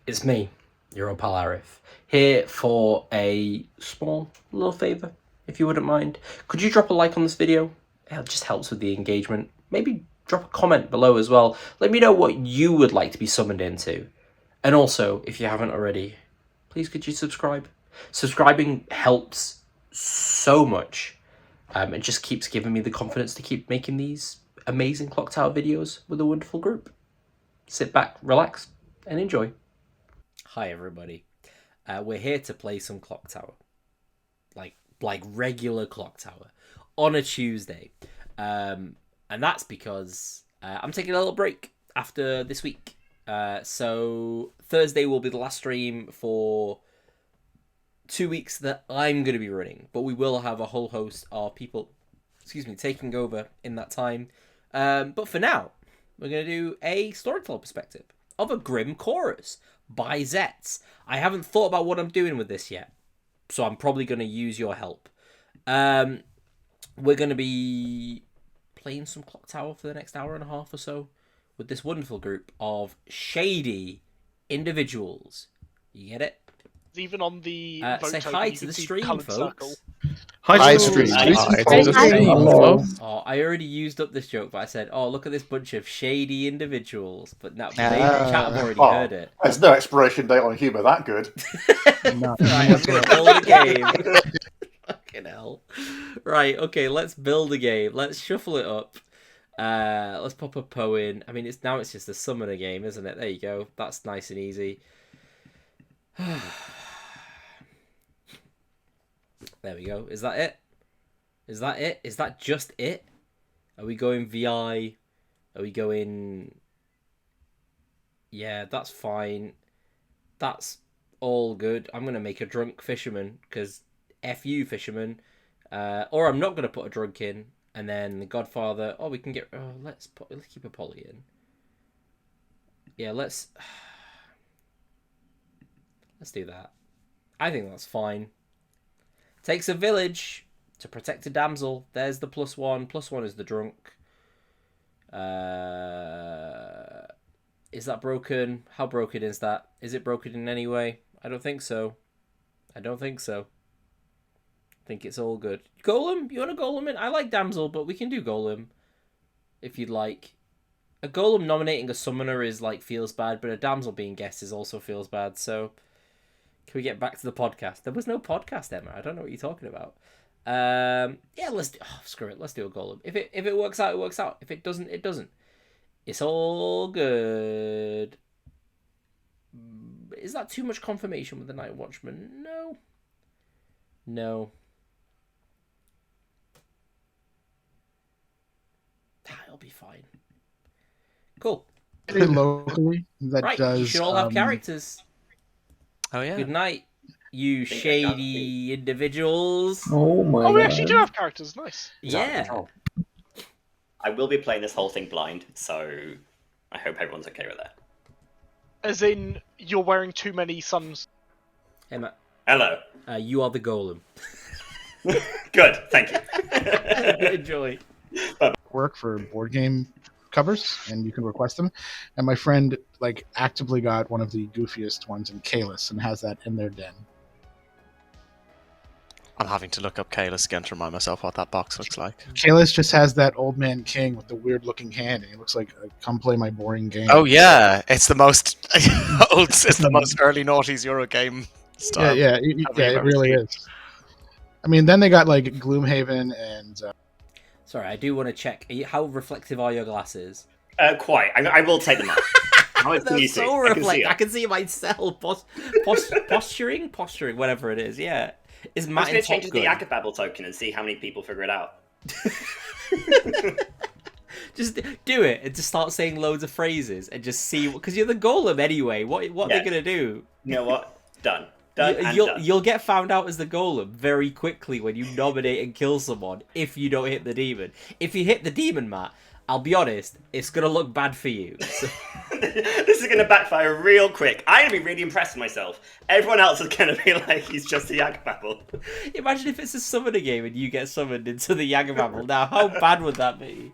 It's me, your old pal Arif, here for a small little favour, if you wouldn't mind. Could you drop a like on this video? It just helps with the engagement. Maybe drop a comment below as well. Let me know what you would like to be summoned into. And also, if you haven't already, please could you subscribe? Subscribing helps so much. It just keeps giving me the confidence to keep making these amazing Clocktower videos with a wonderful group. Sit back, relax, and enjoy. Hi everybody. We're here to play some Clocktower. Like regular Clocktower. On a Tuesday. And that's because I'm taking a little break after this week. So Thursday will be the last stream for 2 weeks that I'm going to be running. But we will have a whole host of people, taking over in that time. But for now, we're going to do a storyteller perspective of a Grim Chorus by Zets. I haven't thought about what I'm doing with this yet, so I'm probably going to use your help. We're going to be playing some Clocktower for the next hour and a half or so with this wonderful group of shady individuals. You get it? Even on the say hi to the stream, folks. Circle. Hi, stream. Oh, I already used up this joke, but I said, "Oh, look at this bunch of shady individuals." But now they chat have already heard it. There's no expiration date on humour that good. Right, I'm gonna build a game. Fucking hell. Right, okay, let's build a game. Let's shuffle it up. Let's pop a Poe in. I mean, it's just a summoner game, isn't it? There you go. That's nice and easy. There we go. Is that it? Is that it? Is that just it? Are we going VI? Are we going... Yeah, that's fine. That's all good. I'm going to make a drunk fisherman, because F you, fisherman. Or I'm not going to put a drunk in, and then the Godfather... Oh, we can get... Oh, let's keep a poly in. Yeah, let's do that. I think that's fine. Takes a village to protect a damsel. There's the +1. +1 is the drunk. Is that broken? How broken is that? Is it broken in any way? I don't think so. I think it's all good. Golem? You want a golem in? I like damsel, but we can do golem if you'd like. A golem nominating a summoner is feels bad, but a damsel being guest is also feels bad, so... Can we get back to the podcast? There was no podcast, Emma. I don't know what you're talking about. Yeah, let's do... Oh, screw it. Let's do a golem. If it works out, it works out. If it doesn't, it doesn't. It's all good. Is that too much confirmation with the Night Watchman? No. No. It'll be fine. Cool. Locally, that right, does... you should all have characters. Oh, yeah. Good night, you shady individuals. Oh my god. We actually do have characters. Nice. Yeah. I will be playing this whole thing blind, so I hope everyone's okay with that. As in, you're wearing too many suns. Hey, Matt. Hello. You are the golem. Good, thank you. Enjoy. Work for board game covers, and you can request them. And my friend actively got one of the goofiest ones in Kalis and has that in their den. I'm having to look up Kalis again to remind myself what that box looks like. Kalis just has that old man king with the weird looking hand, and he looks like come play my boring game. Oh yeah, it's the most it's the most early noughties Euro game style. Yeah, it really is. I mean, then they got Gloomhaven and. Sorry, I do want to check. How reflective are your glasses? Quite. I will take them off. They're so reflective. I can see myself posturing, whatever it is. Yeah, is Matt I'm going to change the Agababble token and see how many people figure it out. Just do it and just start saying loads of phrases and just see, because you're the golem anyway. What are they going to do? You know what? Done. You'll get found out as the golem very quickly when you nominate and kill someone if you don't hit the demon. If you hit the demon, Matt, I'll be honest, it's going to look bad for you. So... This is going to backfire real quick. I'm going to be really impressed with myself. Everyone else is going to be like, he's just a Yagababble. Imagine if it's a summoner game and you get summoned into the Yagababble. Now, how bad would that be?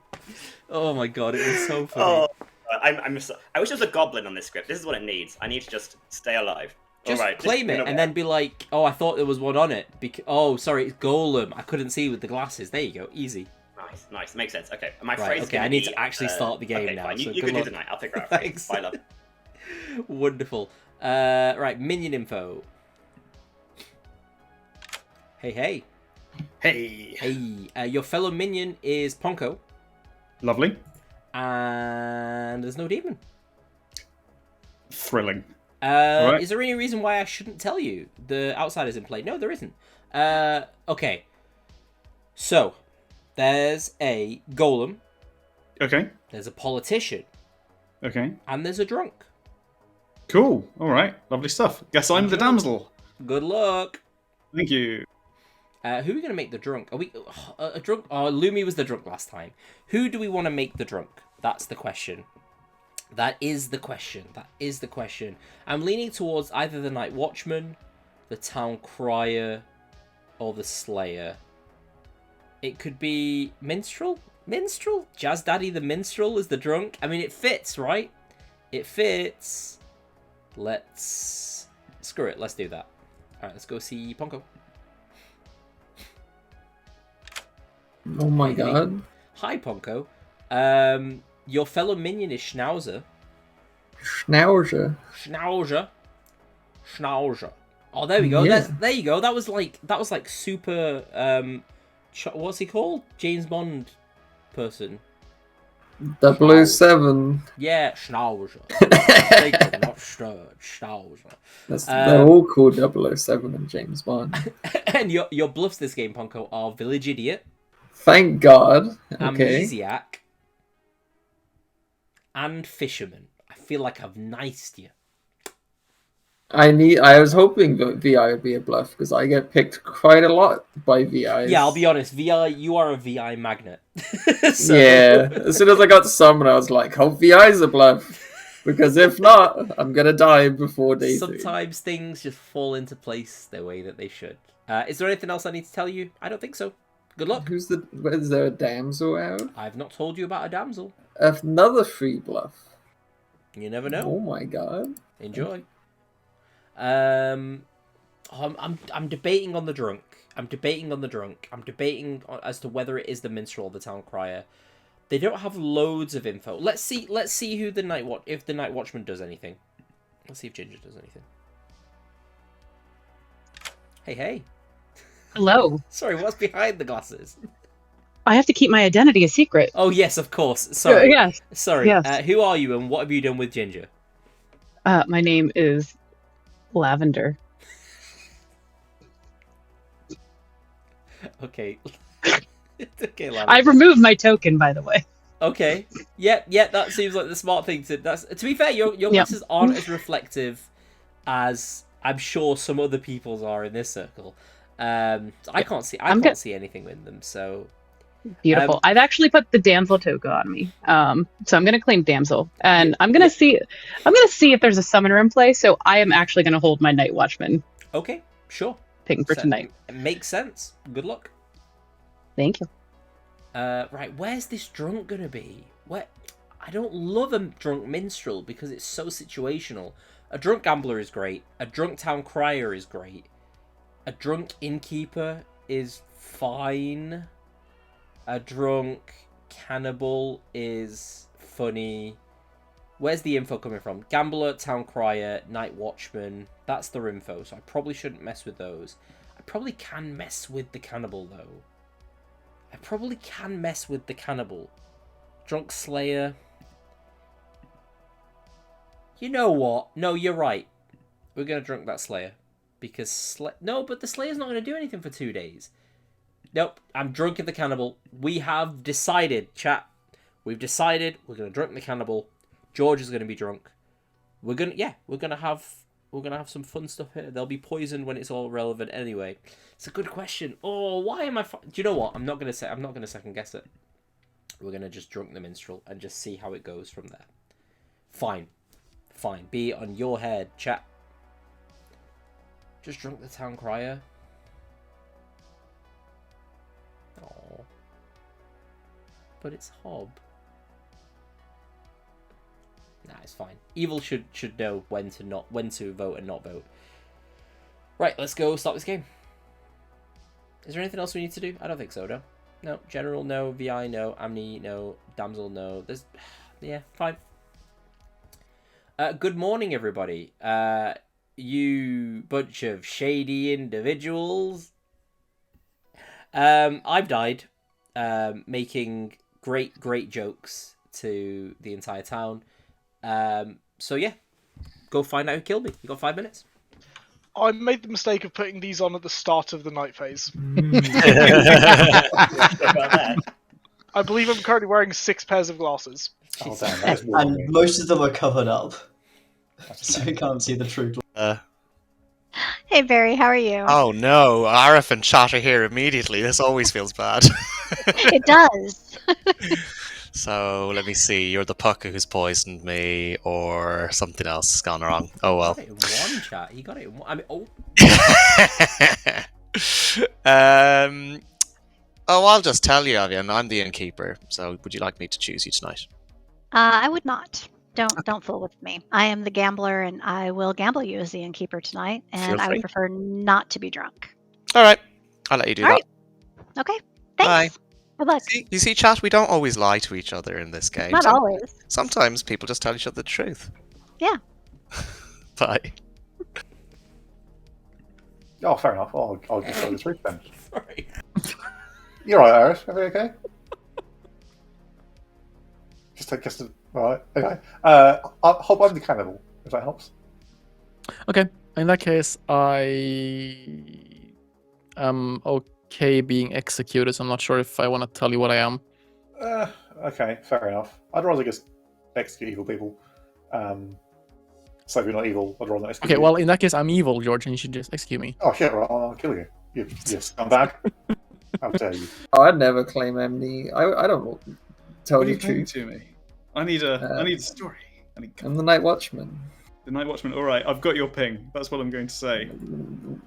Oh my god, it was so funny. Oh, I wish there was a goblin on this script. This is what it needs. I need to just stay alive. Just All right, claim it and then be like, oh, I thought there was one on it. Oh, sorry, it's Golem. I couldn't see with the glasses. There you go. Easy. Nice. Makes sense. Okay, my Right, phrase. okay, I need to actually start the game okay, now. Fine. So You good can do luck. tonight. I'll figure out. Thanks. Bye, love. Wonderful. Right, minion info. Hey. Your fellow minion is Ponko, Lovely. and there's no demon. Thrilling. Right. Is there any reason why I shouldn't tell you the outsider's in play? No, there isn't. Okay. So, there's a golem, Okay. there's a politician, Okay. and there's a drunk. Cool. All right. Lovely stuff. Guess I'm the damsel. Good luck. Thank you. Who are we going to make the drunk? Are we a drunk? Oh, Lumi was the drunk last time. Who do we want to make the drunk? That's the question. That is the question. I'm leaning towards either the Night Watchman, the Town Crier, or the Slayer. It could be Minstrel? Jazz Daddy the Minstrel is the drunk? I mean, it fits, right? It fits. Screw it, let's do that. Alright, let's go see Ponko. Oh my god. Hi, Ponko. Your fellow minion is Schnauzer. Schnauzer. Oh, there we go. Yeah. There you go. That was like super. What's he called? James Bond person. 007. Yeah, Schnauzer. Not Schnauzer. They're all called 007 and James Bond. And your bluffs this game, Ponko, are Village Idiot, Thank God. Okay. Amnesiac, and Fisherman. I feel like I've niced you. I was hoping that VI would be a bluff because I get picked quite a lot by VIs. Yeah, I'll be honest. You are a VI magnet. So... Yeah. As soon as I got to summon, I was like, hope VI's a bluff. Because if not, I'm going to die before day 3. Sometimes things just fall into place the way that they should. Is there anything else I need to tell you? I don't think so. Good luck. Is there a damsel out? I've not told you about a damsel. Another free bluff. You never know. Oh my god. Enjoy. I'm debating on the drunk. I'm debating as to whether it is the minstrel or the town crier. They don't have loads of info. Let's see who if the Night Watchman does anything. Let's see if Ginger does anything. Hey. Hello. Sorry, what's behind the glasses? I have to keep my identity a secret. Oh yes, of course. Sorry. Yes. Sorry. Yes. Who are you and what have you done with Ginger? My name is Lavender. Okay. Okay, Lavender. I removed my token, by the way. Okay. Yeah, that seems like the smart thing to. To be fair, your glasses aren't as reflective as I'm sure some other people's are in this circle. I can't see anything in them, so beautiful. I've actually put the damsel token on me. So I'm gonna claim damsel. And I'm gonna see if there's a summoner in play, so I am actually gonna hold my Night Watchman okay, sure. thing for tonight. It makes sense. Good luck. Thank you. Right, where's this drunk gonna be? I don't love a drunk minstrel because it's so situational. A drunk gambler is great. A drunk town crier is great. A drunk innkeeper is fine. A drunk cannibal is funny. Where's the info coming from? Gambler, town crier, night watchman. That's their info, so I probably shouldn't mess with those. I probably can mess with the cannibal, though. Drunk slayer. You know what? No, you're right. We're going to drunk that slayer. Because no, but the slayer's not going to do anything for 2 days. Nope, I'm drunk at the cannibal. We have decided, chat. We've decided we're going to drunk the cannibal. George is going to be drunk. We're going to have some fun stuff here. There'll be poison when it's all relevant anyway. It's a good question. Oh, why am I... Do you know what? I'm not going to second guess it. We're going to just drunk the minstrel and just see how it goes from there. Fine. Be it on your head, chat. Just drunk the town crier. Oh. But it's Hob. Nah, it's fine. Evil should know when to vote and not vote. Right, let's go start this game. Is there anything else we need to do? I don't think so, no. No, General, no. VI, no. Amni, no. Damsel, no. There's... Yeah, fine. Good morning, everybody. You bunch of shady individuals. I've died making great jokes to the entire town. So yeah, go find out who killed me. You got 5 minutes. I made the mistake of putting these on at the start of the night phase. I believe I'm currently wearing 6 pairs of glasses. Oh, damn, that is more than me. And most of them are covered up, so you can't see the true. Hey Barry, how are you? Oh no, Arif and Chat are here immediately. This always feels bad. It does. So let me see. You're the pucker who's poisoned me, or something else has gone wrong. Oh well. He got it in one, chat. He got it in one. I mean, I'll just tell you, Avian. I'm the innkeeper. So would you like me to choose you tonight? I would not. Don't fool with me. I am the gambler, and I will gamble you as the innkeeper tonight. Feel And I free. would prefer not to be drunk. All right, I'll let you do All that. right. Okay. Thanks. Good luck. You see, Chat, we don't always lie to each other in this game. Not always. Sometimes people just tell each other the truth. Yeah. Bye. Oh, fair enough. I'll just tell the truth then. sorry. You're right, Iris. Everything okay? Just right. Okay. I'll hop on the cannibal if that helps. Okay. In that case, I am okay being executed. So I'm not sure if I want to tell you what I am. Okay, fair enough. I'd rather just execute evil people. So if you're not evil, I'd rather not execute Okay, you. well, in that case, I'm evil, George, and you should just execute me. Oh shit, right, I'll kill you. You scumbag. How dare you? Oh, I'd never claim amnesty. I don't tell What are the you saying truth. to me? I need a story. I'm the Night Watchman. The Night Watchman. All right, I've got your ping. That's what I'm going to say.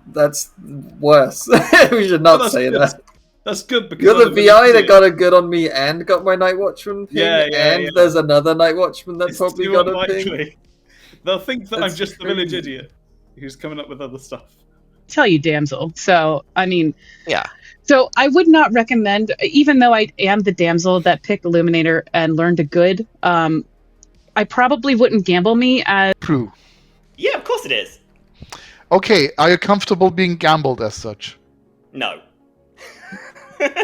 That's worse. We should But not that's say good. that. That's good because You're the I'm VI that got a good on me and got my Night Watchman ping, Yeah, and yeah. there's another Night Watchman that It's probably too got a ping. unlikely. They'll think that I'm That's just the village crazy. idiot who's coming up with other stuff. Tell you, damsel. So, I mean, Yeah. so I would not recommend, even though I am the damsel that picked Illuminator and learned a good, I probably wouldn't gamble me as True. Yeah, of course it is. Okay, are you comfortable being gambled as such? No.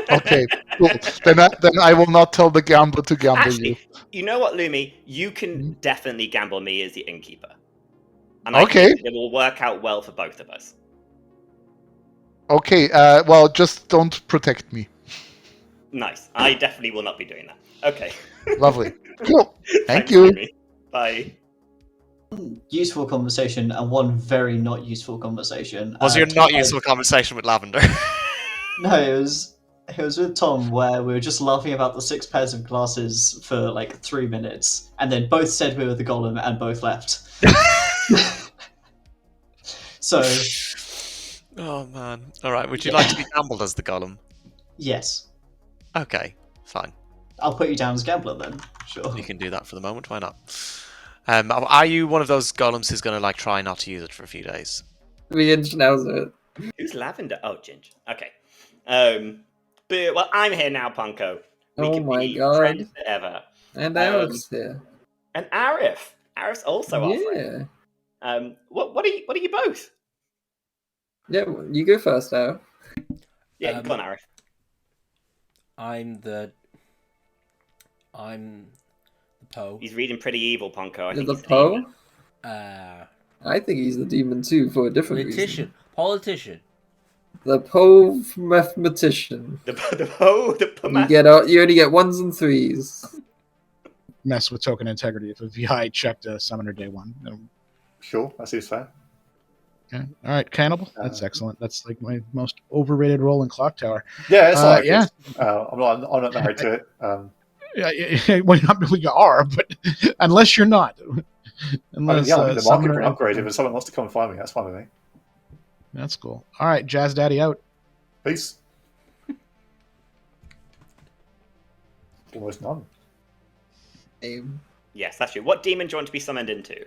Okay, cool. Then I will not tell the gambler to gamble you. Actually, you know what, Lumi? You can definitely gamble me as the innkeeper. And Okay. I think it will work out well for both of us. Okay, well, just don't protect me. Nice. I definitely will not be doing that. Okay. Lovely. Cool. Thank Thanks, you. Lumi. Bye. Useful conversation and one very not useful conversation. Was your Tom not and I- useful conversation with Lavender? No, it was with Tom where we were just laughing about the 6 pairs of glasses for like 3 minutes, and then both said we were the golem and both left. So, Oh man. All right. Would you like to be gambled as the golem? yes, Okay. Fine. I'll put you down as gambler then. Sure. You can do that for the moment. Why not? Are you one of those golems who's going to like try not to use it for a few days? The Inch Who's Lavender? Oh, Ginge. Okay. But well, I'm here now, Punko. We Oh can my be God. friends forever. And Arif's here. And Arif. Arif's also our Yeah. friend. What are you both? Yeah, you go first, Arif. Yeah, come on, Arif. I'm the Poe. He's reading pretty evil, Punko. I You're think the he's the Poe? demon. I think he's the demon too, for a different reason. Politician. The Poe mathematician. The Poe, You only get 1s and 3s. Mess with token integrity if a VI checked a summoner day 1. Sure, that seems fair. Okay. All right, cannibal. That's excellent. That's like my most overrated role in Clocktower. Yeah, it's like yeah. I'm not married to it. Yeah, well, you are, but unless you're not. Unless, I'm in the market summoner- for an upgrade. If someone wants to come and find me, that's fine with me. That's cool. All right, Jazz Daddy out. Peace. Almost none. Aim. Yes, that's true. What demon do you want to be summoned into?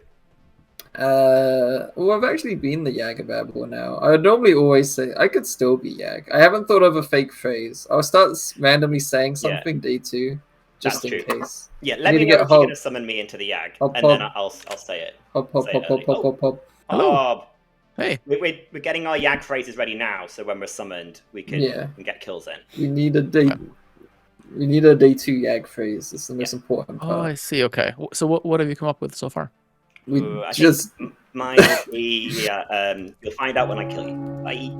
Well, I've actually been the Yagababbler now. I would normally always say I could still be Yag. I haven't thought of a fake phrase. I'll start randomly saying something day 2, just That's in true. case. Yeah, I let need me to know get if you're Hob. going to summon me into the Yag, Hob, and then Hob. I'll say it. Hob, Hob, Say Hob, it Hob, early. Hob, Hob, Hob. Hello. Hob. Hey. We're getting our Yag phrases ready now, so when we're summoned, we can get kills in. We need a day. We need a day 2 Yag phrase. It's the most important Oh, part. I see. Okay. So what have you come up with so far? We I just. think mine will be. You'll find out when I kill you. Bye.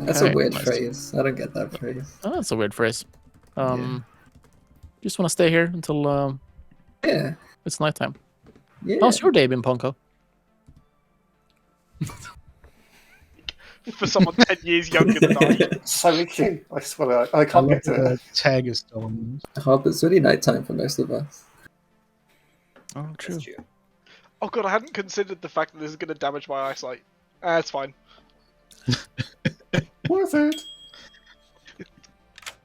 That's a Okay, weird nice. phrase. I don't get that phrase. Oh, that's a weird phrase. Just want to stay here until it's nighttime. Yeah. How's your day been, Ponko? For someone 10 years younger than I. So itchy. I swear, I can't get to it. The tag is still on. Hob, it's really nighttime for most of us. Oh, true. Oh god, I hadn't considered the fact that this is going to damage my eyesight. It's fine. Worth it.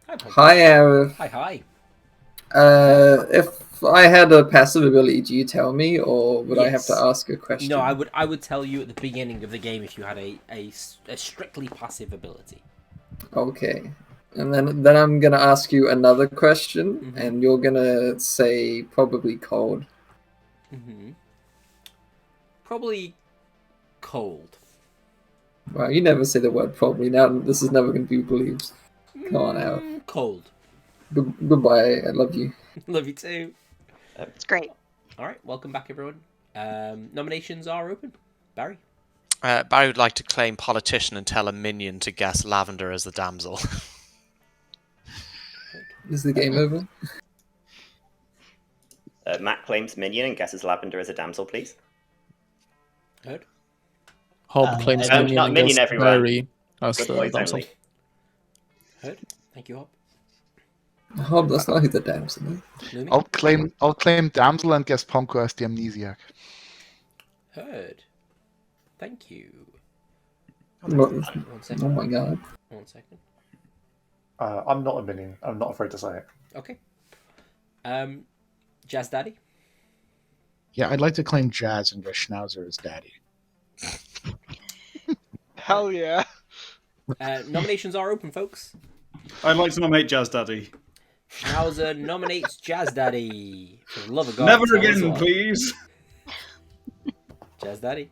Hi, Arif. Hi. If I had a passive ability, do you tell me, or would I have to Yes. ask a question? No, I would tell you at the beginning of the game if you had a strictly passive ability. Okay. And then I'm gonna ask you another question, and you're gonna say probably cold. Probably cold. Wow, you never say the word probably. Now this is never gonna be believed. Come on out. Cold. Goodbye. I love you. Love you too. It's great. All right, welcome back, everyone. Nominations are open. Barry. Barry would like to claim politician and tell a minion to guess Lavender as the damsel. Is the game over? Matt claims minion and guesses Lavender as a damsel, please. Heard. Hob claims minion not and minion gets everywhere. Barry as Good the boys damsel. only. Heard. Thank you, Hob. Hob, that's not who the damsel is. I'll claim damsel and guess Ponko as the amnesiac. Heard. Thank you. One second. Oh my god. 1 second. I'm not a minion. I'm not afraid to say it. Okay. Jazz Daddy. Yeah, I'd like to claim Jazz and guess Schnauzer as daddy. Hell yeah. Nominations are open, folks. I'd like to nominate Jazz Daddy. Schnauzer nominates Jazz Daddy. For the love of God. Never tell us again, why. please. Jazz Daddy.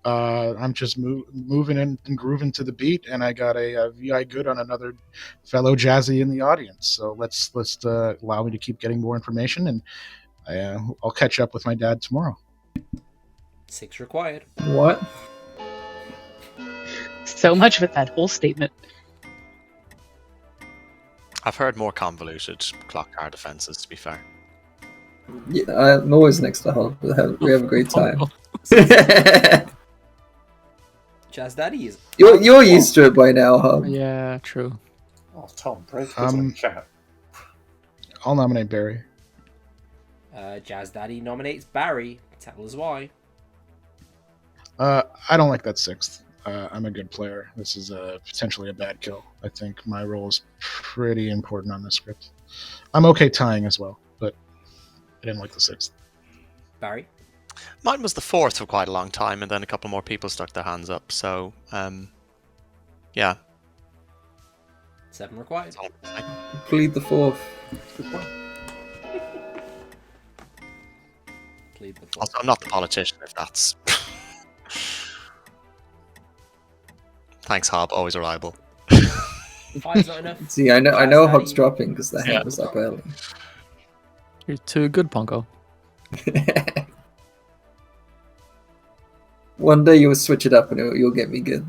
I'm just moving in and grooving to the beat, and I got a VI good on another fellow Jazzy in the audience. So let's allow me to keep getting more information, and I'll catch up with my dad tomorrow. 6 required. What? So much with that whole statement. I've heard more convoluted Clocktower defenses, to be fair. Yeah, I'm always next to Hob. We have a great time. Jazz Daddy is. You're used to it by now, Hob. Yeah, true. Oh, Tom, break this in the chat. I'll nominate Barry. Jazz Daddy nominates Barry. Tell us why. I don't like that 6th. I'm a good player. This is potentially a bad kill. I think my role is pretty important on this script. I'm okay tying as well, but I didn't like the 6th. Barry? Mine was the 4th for quite a long time, and then a couple more people stuck their hands up, so, yeah. 7 required. Plead the 4th. Plead the 4th. Also, I'm not the politician, if that's... Thanks, Hob. Always reliable. 5's not enough. See, I know Daddy. Hob's dropping because the hand was up early. You're too good, Ponko. One day you'll switch it up and you'll get me good.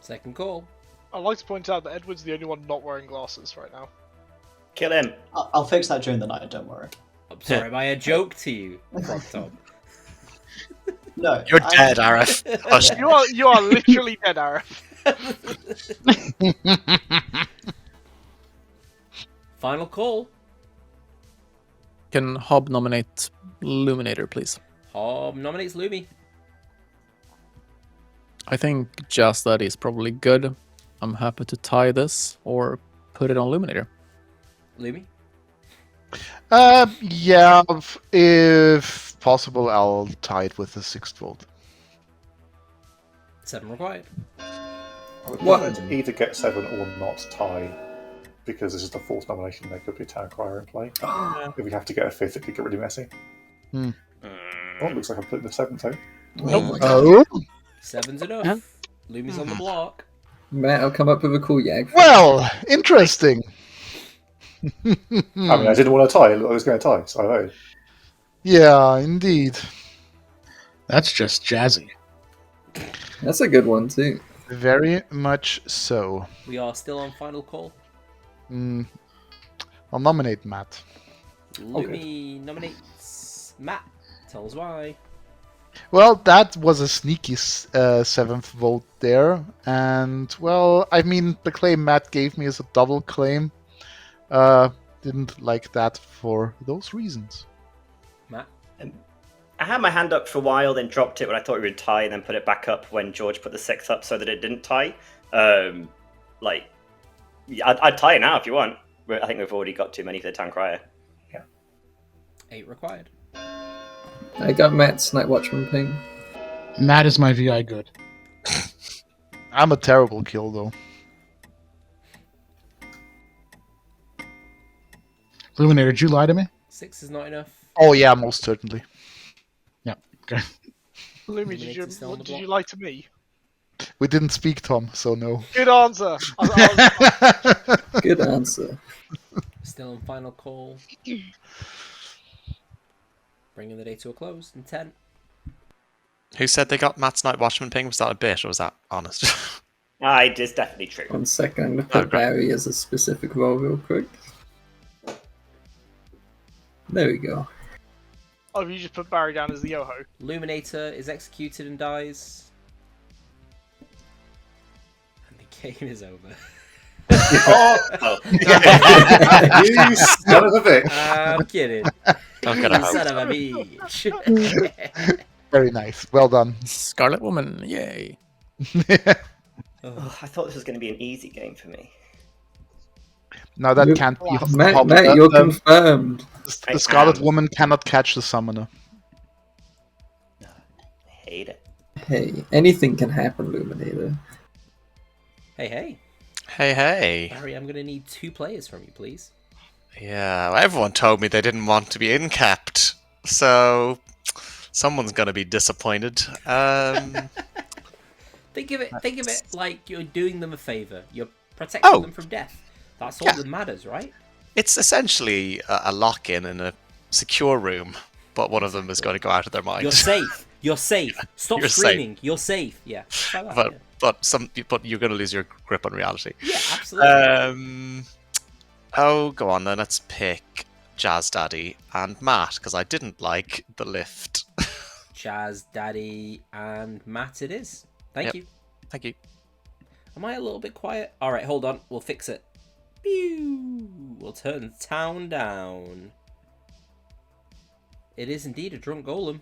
Second call. I'd like to point out that Edward's the only one not wearing glasses right now. Kill him. I'll fix that during the night, don't worry. I'm sorry, am I a joke to you, Clocktower? No. You're dead, Arif. Hush. You are literally dead, Arif. Final call. Can Hob nominate Luminator, please? Hob nominates Lumi. I think Jazz Daddy is probably good. I'm happy to tie this or put it on Illuminator. Lumi? Yeah, if possible, I'll tie it with the 6th vote. 7 required. I would What? prefer to either get 7 or not tie, because this is the 4th nomination. There could be a town crier in play. If we have to get a 5th, it could get really messy. Hmm. Oh, looks like I'm putting the 7th though. Oh my god. Oh, 7's enough. Lumi's on the block. Matt, I'll come up with a cool Yag. well, interesting. I mean, I didn't want to tie. I was going to tie, so I voted. Yeah, indeed. That's just jazzy. That's a good one too. Very much so. We are still on final call. I'll nominate Matt. Lumi nominates Matt. Tell us why. Well, that was a sneaky 7th vote there, and well, I mean, the claim Matt gave me is a double claim. Didn't like that for those reasons. Matt? I had my hand up for a while, then dropped it when I thought we would tie, and then put it back up when George put the 6th up so that it didn't tie. I'd tie it now if you want. I think we've already got too many for the town crier. 8 required. I got Matt's Night Watchman ping. Matt is my VI good. I'm a terrible kill, though. Illuminator, did you lie to me? 6 is not enough. Oh yeah, most certainly. Yeah. Okay. Lumi, did you lie to me? We didn't speak, Tom, so no. Good answer. Good answer. Still on final call. Bringing the day to a close in 10. Who said they got Matt's Night Watchman ping? Was that a bit or was that honest? It is definitely true. 1 second, I'm going to put Barry as a specific role real quick. There we go. Oh, you just put Barry down as the Yoho. Luminator is executed and dies. And the game is over. You son of a bitch. I'm kidding. Don't get a You hope. son of a bitch. Very nice. Well done. Scarlet Woman, yay. Oh, I thought this was going to be an easy game for me. No, that can't be. Matt, you're confirmed. The Scarlet Woman cannot catch the summoner. Hate it. Hey, anything can happen, Luminator. Hey, hey. Hey. Barry, I'm going to need 2 players from you, please. Yeah, well, everyone told me they didn't want to be incapped, so someone's going to be disappointed. Think of it like you're doing them a favor. You're protecting them from death. That's all that matters, right? It's essentially a lock-in in a secure room, but one of them is going to go out of their mind. You're safe. You're safe. Stop You're screaming. safe. You're safe. Yeah. Like that, But you're going to lose your grip on reality. Yeah, absolutely. Go on then. Let's pick Jazz Daddy and Matt because I didn't like the lift. Jazz Daddy and Matt it is. Thank you. Thank you. Am I a little bit quiet? All right, hold on. We'll fix it. Pew! We'll turn the town down. It is indeed a drunk golem.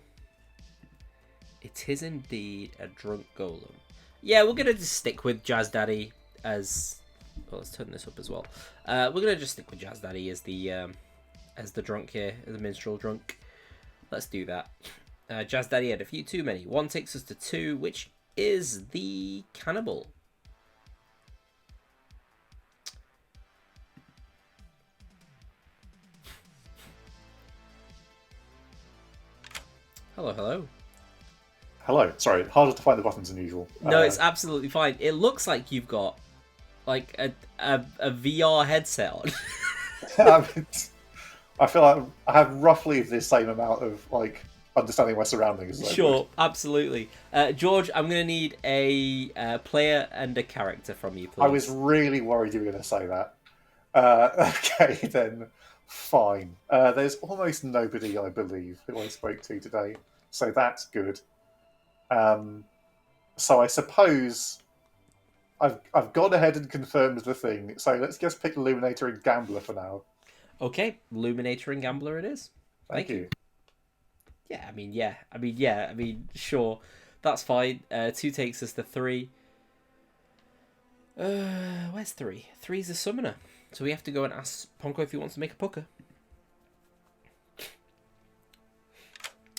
It is indeed a drunk golem. Yeah, we're going to just stick with Jazz Daddy as... Well, let's turn this up as well. We're going to just stick with Jazz Daddy as the drunk here, as the minstrel drunk. Let's do that. Jazz Daddy had a few too many. 1 takes us to 2, which is the cannibal. Hello. Hello. Sorry, harder to find the buttons than usual. No, it's absolutely fine. It looks like you've got like a VR headset on. I feel like I have roughly the same amount of like understanding my surroundings. As Sure, absolutely. George, I'm going to need a player and a character from you, please. I was really worried you were going to say that. Okay, then fine. There's almost nobody, I believe, who I spoke to today, so that's good. So I suppose I've gone ahead and confirmed the thing. So let's just pick Illuminator and Gambler for now. Okay, Illuminator and Gambler it is. Thank you. Yeah, sure. That's fine. 2 takes us to 3. Where's 3? 3's a summoner. So we have to go and ask Ponko if he wants to make a pucker.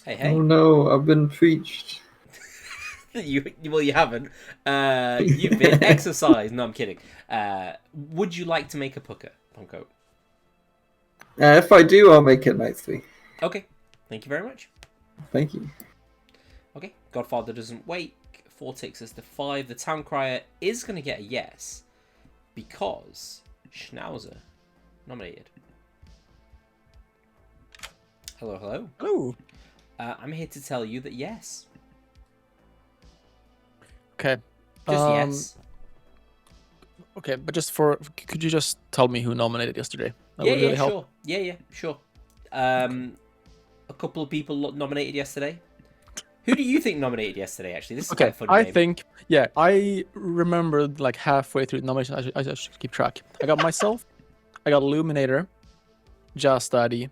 Hey, hey. Oh no, I've been preached. Well, you haven't. You've been exercised. No, I'm kidding. Would you like to make a pucker, Ponko? If I do, I'll make it night 3. Okay. Thank you very much. Thank you. Okay. Godfather doesn't wake. 4 takes us to 5. The town crier is going to get a yes because Schnauzer nominated. Hello, hello. Hello. I'm here to tell you that yes. Okay. Just yes. Okay, but could you just tell me who nominated yesterday? That Yeah, would really yeah, help. sure. Yeah, sure. A couple of people nominated yesterday. Who do you think nominated yesterday, actually? This is quite a fun game. I remembered like halfway through the nomination. I should keep track. I got myself, I got Illuminator, Jazz Daddy,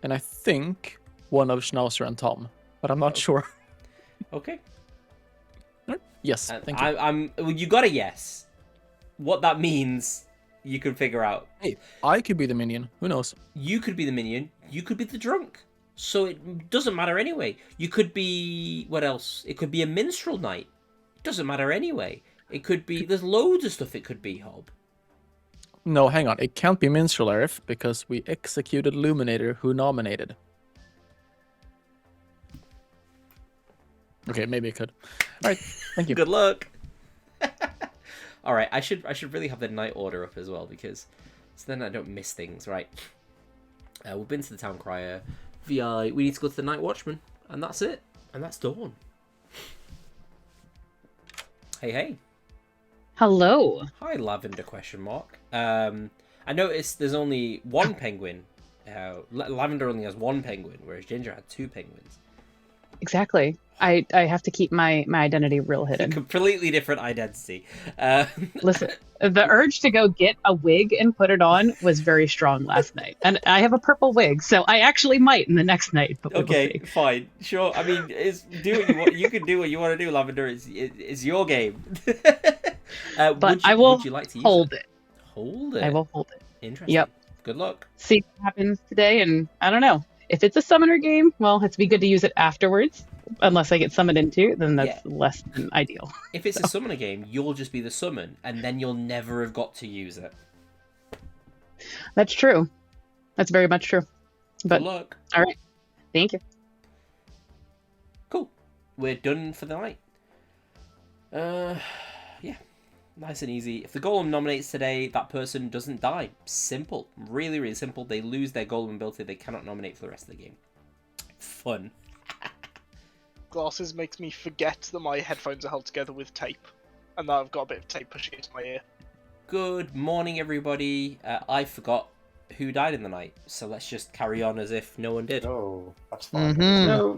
and I think one of Schnauzer and Tom, but I'm not sure. Okay. Yes, thank you. Well, you got a yes. What that means, you can figure out. Hey, I could be the minion. Who knows? You could be the minion. You could be the drunk. So it doesn't matter anyway. You could be... What else? It could be a minstrel night. It doesn't matter anyway. It could be... There's loads of stuff it could be, Hob. No, hang on. It can't be Minstrel Arif because we executed Illuminator who nominated. Okay, maybe it could. All right, thank you. Good luck. All right, I should really have the night order up as well because so then I don't miss things, right? We've been to the town crier. VI, we need to go to the night watchman, and that's it. And that's dawn. Hey, hey. Hello. Hi, Lavender ? I noticed there's only one penguin. Lavender only has one penguin, whereas Ginger had 2 penguins. Exactly. I have to keep my identity real hidden. Completely different identity. Listen, the urge to go get a wig and put it on was very strong last night. And I have a purple wig, so I actually might in the next night. But Okay, fine. Sure. I mean, do what you want. You can do what you want to do, Lavender. It's your game. But I will would you like to hold it. Hold it? I will hold it. Interesting. Yep. Good luck. See what happens today, and I don't know. If it's a summoner game, well, it'd be good to use it afterwards. Unless I get summoned into, then that's less than ideal. If it's a summoner game, you'll just be the summon, and then you'll never have got to use it. That's true. That's very much true. But Good luck. All right. Thank you. Cool. We're done for the night. Yeah. Nice and easy. If the golem nominates today, that person doesn't die. Simple. Really, really simple. They lose their golem ability. They cannot nominate for the rest of the game. Fun. Glasses makes me forget that my headphones are held together with tape, and that I've got a bit of tape pushing into my ear. Good morning, everybody. I forgot who died in the night, so let's just carry on as if no one did. Oh, that's fine. No,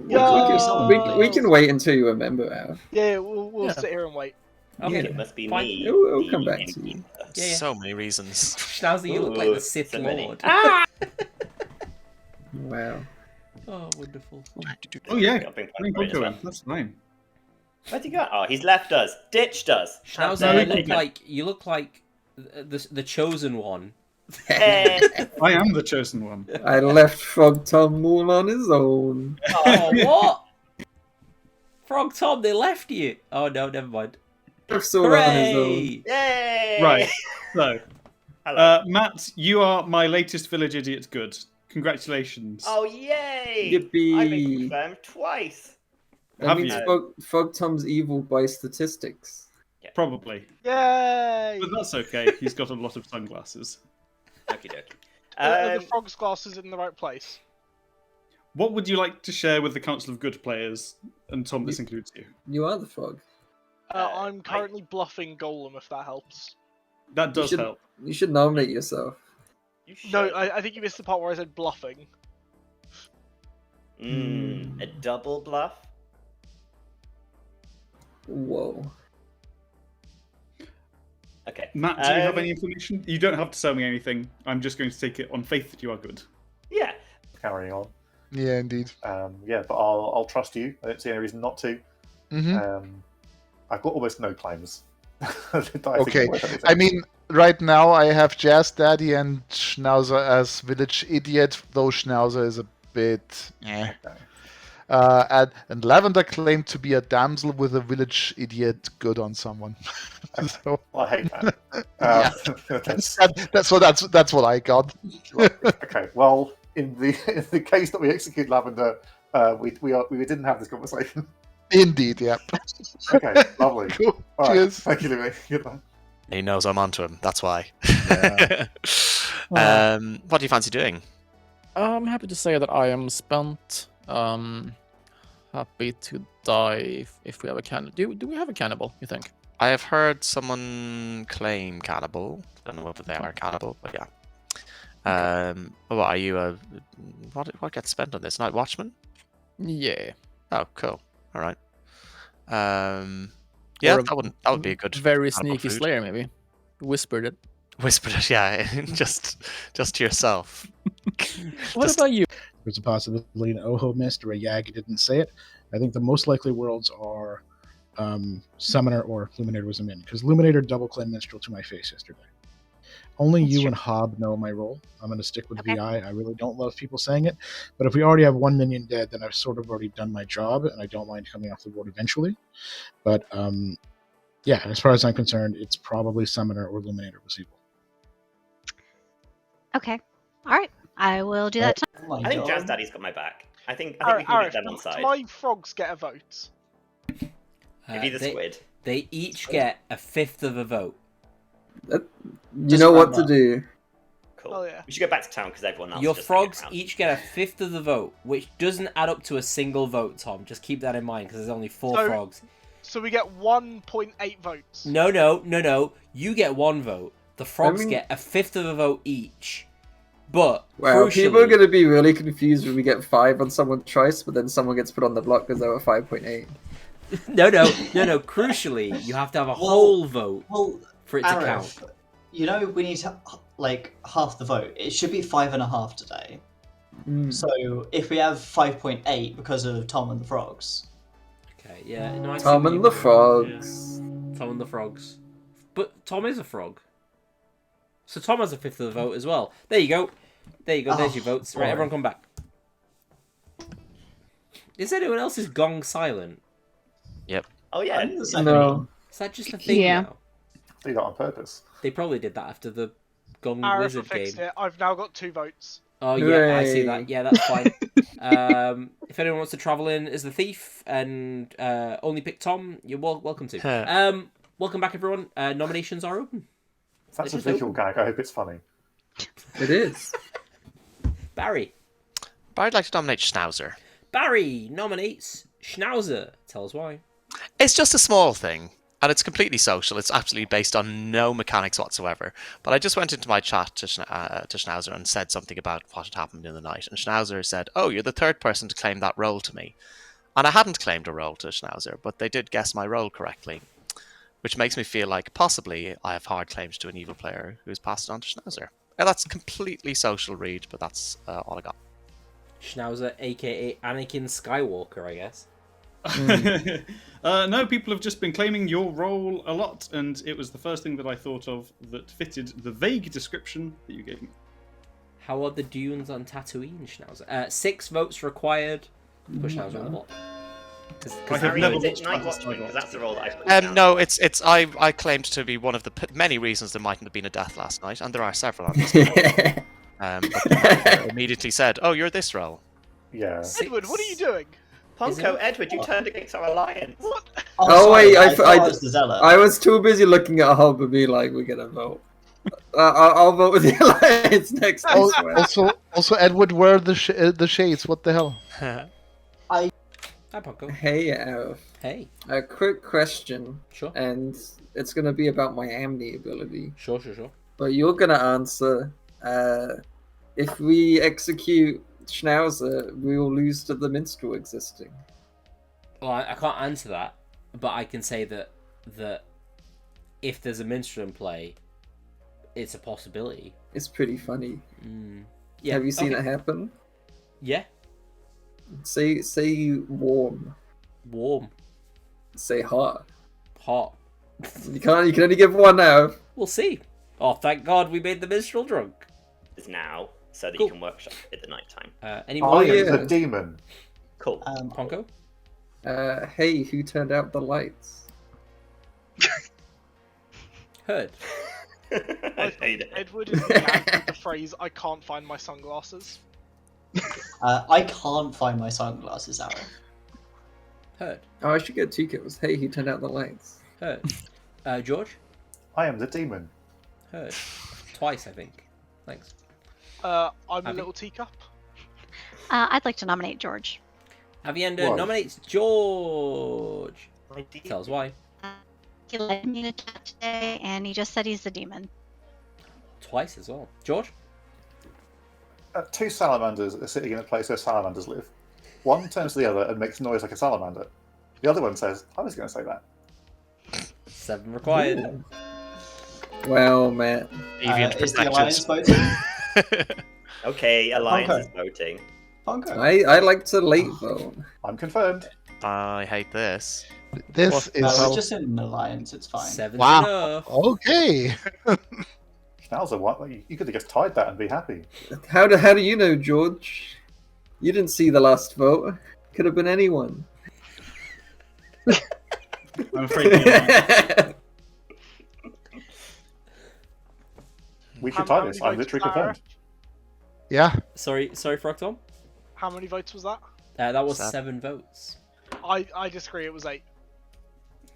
we can wait until you remember out. Yeah, we'll sit here and wait. Okay, It must be fine. me. It'll come back to you. Yeah. So many reasons. Schnauzer, you look like the Sith so many. Lord. Wow. Oh, wonderful. Oh yeah, I've been bring quite Ponko well. in. That's fine. Where'd he go? Oh, he's left us. Ditched us. Schnauzer, you look like the chosen one. Eh. I am the chosen one. I left Frog Tom all on his own. Oh, what? Frog Tom, they left you. Oh no, never mind. Left all on his own. Hooray! Yay! Right. So, Hello. Matt, you are my latest village idiot. Good. Congratulations. Oh, yay! Yippee. I've been confirmed twice. That Have means you? Frog Tom's evil by statistics. Probably. Yay! But that's okay. He's got a lot of sunglasses. Okie dokie. Are the frog's glasses in the right place? What would you like to share with the Council of Good Players? And Tom, this includes you. You are the frog. I'm currently bluffing Golem, if that helps. That does help. You should nominate yourself. No, I think you missed the part where I said bluffing. A double bluff? Whoa. Okay. Matt, do you have any information? You don't have to tell me anything. I'm just going to take it on faith that you are good. Yeah. Carrying on. Yeah, indeed. Yeah, but I'll trust you. I don't see any reason not to. Mm-hmm. I've got almost no claims, Okay, I mean, right now I have Jazz Daddy and Schnauzer as Village Idiot, though Schnauzer is a bit. Eh. And Lavender claimed to be a damsel with a Village Idiot good on someone. So, I hate that. yeah, that's what I got. Okay, well, in the case that we execute Lavender, we didn't have this conversation. Indeed, yep. Okay, lovely. Cool. All right, Cheers. thank you, Louis. Goodbye. He knows I'm onto him. That's why. Yeah. What do you fancy doing? I'm happy to say that I am spent. Happy to die if we have a cannibal. Do we have a cannibal, you think? I have heard someone claim cannibal. I don't know whether they are cannibal, but yeah. What are you? What gets spent on this? Night Watchman? Yeah. Oh, cool. All right. Yeah, that would be a good. Very cannibal sneaky food. Slayer, maybe. Whispered it. Whispered it, yeah, just to yourself. What about you? There's a possibility an Oho missed or a Yag didn't say it. I think the most likely worlds are Summoner or Luminator was a min, because Luminator double claimed Minstrel to my face yesterday. Only you and Hob know my role. I'm going to stick with VI. I really don't love people saying it, but if we already have one minion dead, then I've sort of already done my job, and I don't mind coming off the board eventually. But yeah, as far as I'm concerned, it's probably Summoner or Luminator was evil. Okay. All right. I will do that. I think Jazz Daddy's got my back. I think we can get them on side. Do my frogs get a vote? Maybe the squid. They each get a fifth of a vote. You know what to do. Cool. Oh, yeah. We should go back to town because everyone else. Your frogs each get a fifth of the vote, which doesn't add up to a single vote, Tom. Just keep that in mind because there's only 4 frogs. So we get 1.8 votes. No. You get 1 vote. The frogs get a fifth of a vote each. But wow, people are going to be really confused when we get 5 on someone's choice, but then someone gets put on the block because they were 5.8. No. Crucially, you have to have a whole vote for it to count. You know, we need to, like half the vote. It should be 5.5 today. So if we have 5.8 because of Tom and the Frogs. Okay, yeah. No, Tom and the Frogs. Yeah. Tom and the Frogs. But Tom is a frog. So Tom has a fifth of the vote as well. There you go. There's your votes. Right, everyone come back. Is anyone else's gong silent? Yep. Oh yeah. No. Is that just a thing now? They did that on purpose. They probably did that after the Gong Arif Wizard fixed game. it. I've now got 2 votes. Oh yeah, I see that. Yeah, that's fine. If anyone wants to travel in as the thief and only pick Tom, you're welcome to. Welcome back, everyone. Nominations are open. That's a visual gag. I hope it's funny. It is. Barry. I'd like to nominate Schnauzer. Barry nominates Schnauzer. Tell us why. It's just a small thing, and it's completely social. It's absolutely based on no mechanics whatsoever. But I just went into my chat to Schnauzer and said something about what had happened in the night. And Schnauzer said, "Oh, you're the 3rd person to claim that role to me." And I hadn't claimed a role to Schnauzer, but they did guess my role correctly. Which makes me feel like possibly I have hard claims to an evil player who's passed it on to Schnauzer. Now, that's completely social read, but that's all I got. Schnauzer, aka Anakin Skywalker, I guess. No, people have just been claiming your role a lot, and it was the first thing that I thought of that fitted the vague description that you gave me. How are the dunes on Tatooine, Schnauzer? 6 votes required. Put Schnauzer on the block. I have never Is it Night Watchman? Because that's the role that I put down. No, it's I claimed to be one of the many reasons there mightn't have been a death last night, and there are several on this. But immediately said, "Oh, you're this role." Yeah. Edward, what are you doing? Ponko, Edward, you turned against our alliance. What? Oh wait, I was the zealot. I was too busy looking at Hob and be like, we're gonna vote. I'll vote with the alliance next time. Also, Edward, where are the shades? What the hell? I Hi, Ponko. Hey, Alf. Hey. A quick question. Sure. And it's going to be about my Amni ability. Sure. But you're going to answer, if we execute Schnauzer, we will lose to the minstrel existing. Well, I can't answer that, but I can say that if there's a minstrel in play, it's a possibility. It's pretty funny. Yeah. Have you seen it happen? Yeah. Say warm. Warm. Say hot. Hot. You can't. You can only give one out. We'll see. Oh, thank God we made the minstrel drunk. Is now, so that Cool. you can workshop at the night time. Any I more? am the demon. Cool. Ponko? Hey, who turned out the lights? Heard. I hate it. Edward is gagged with the phrase, I can't find my sunglasses. I can't find my sunglasses, Aaron. Heard. Oh, I should get 2 kills. Hey, who turned out the lights? Heard. George? I am the demon. Heard. Twice, I think. Thanks. I'm a Abby? little teacup. I'd like to nominate George. Avienda Whoa. nominates George. Tell us why. He led me to chat today, and he just said he's the demon. Twice as well. George? 2 salamanders are sitting in a place where salamanders live. One turns to the other and makes noise like a salamander. The other one says, I was going to say that. 7 required. Well, Matt. Deviant Is the perspectives. Alliance voting? Okay, Alliance Ponko. is voting. Ponko. I like to late vote. I'm confirmed. I hate this. This No, is we're just in an alliance. It's fine. 7's wow. enough. Okay. Schnauzer, what? You could have just tied that and be happy. How do you know, George? You didn't see the last vote. Could have been anyone. I'm afraid not. We How should tie many this. I'm votes literally was that, confirmed. Yeah. Sorry, Frogtom? How many votes was that? That was 7. 7 votes. I disagree, it was 8.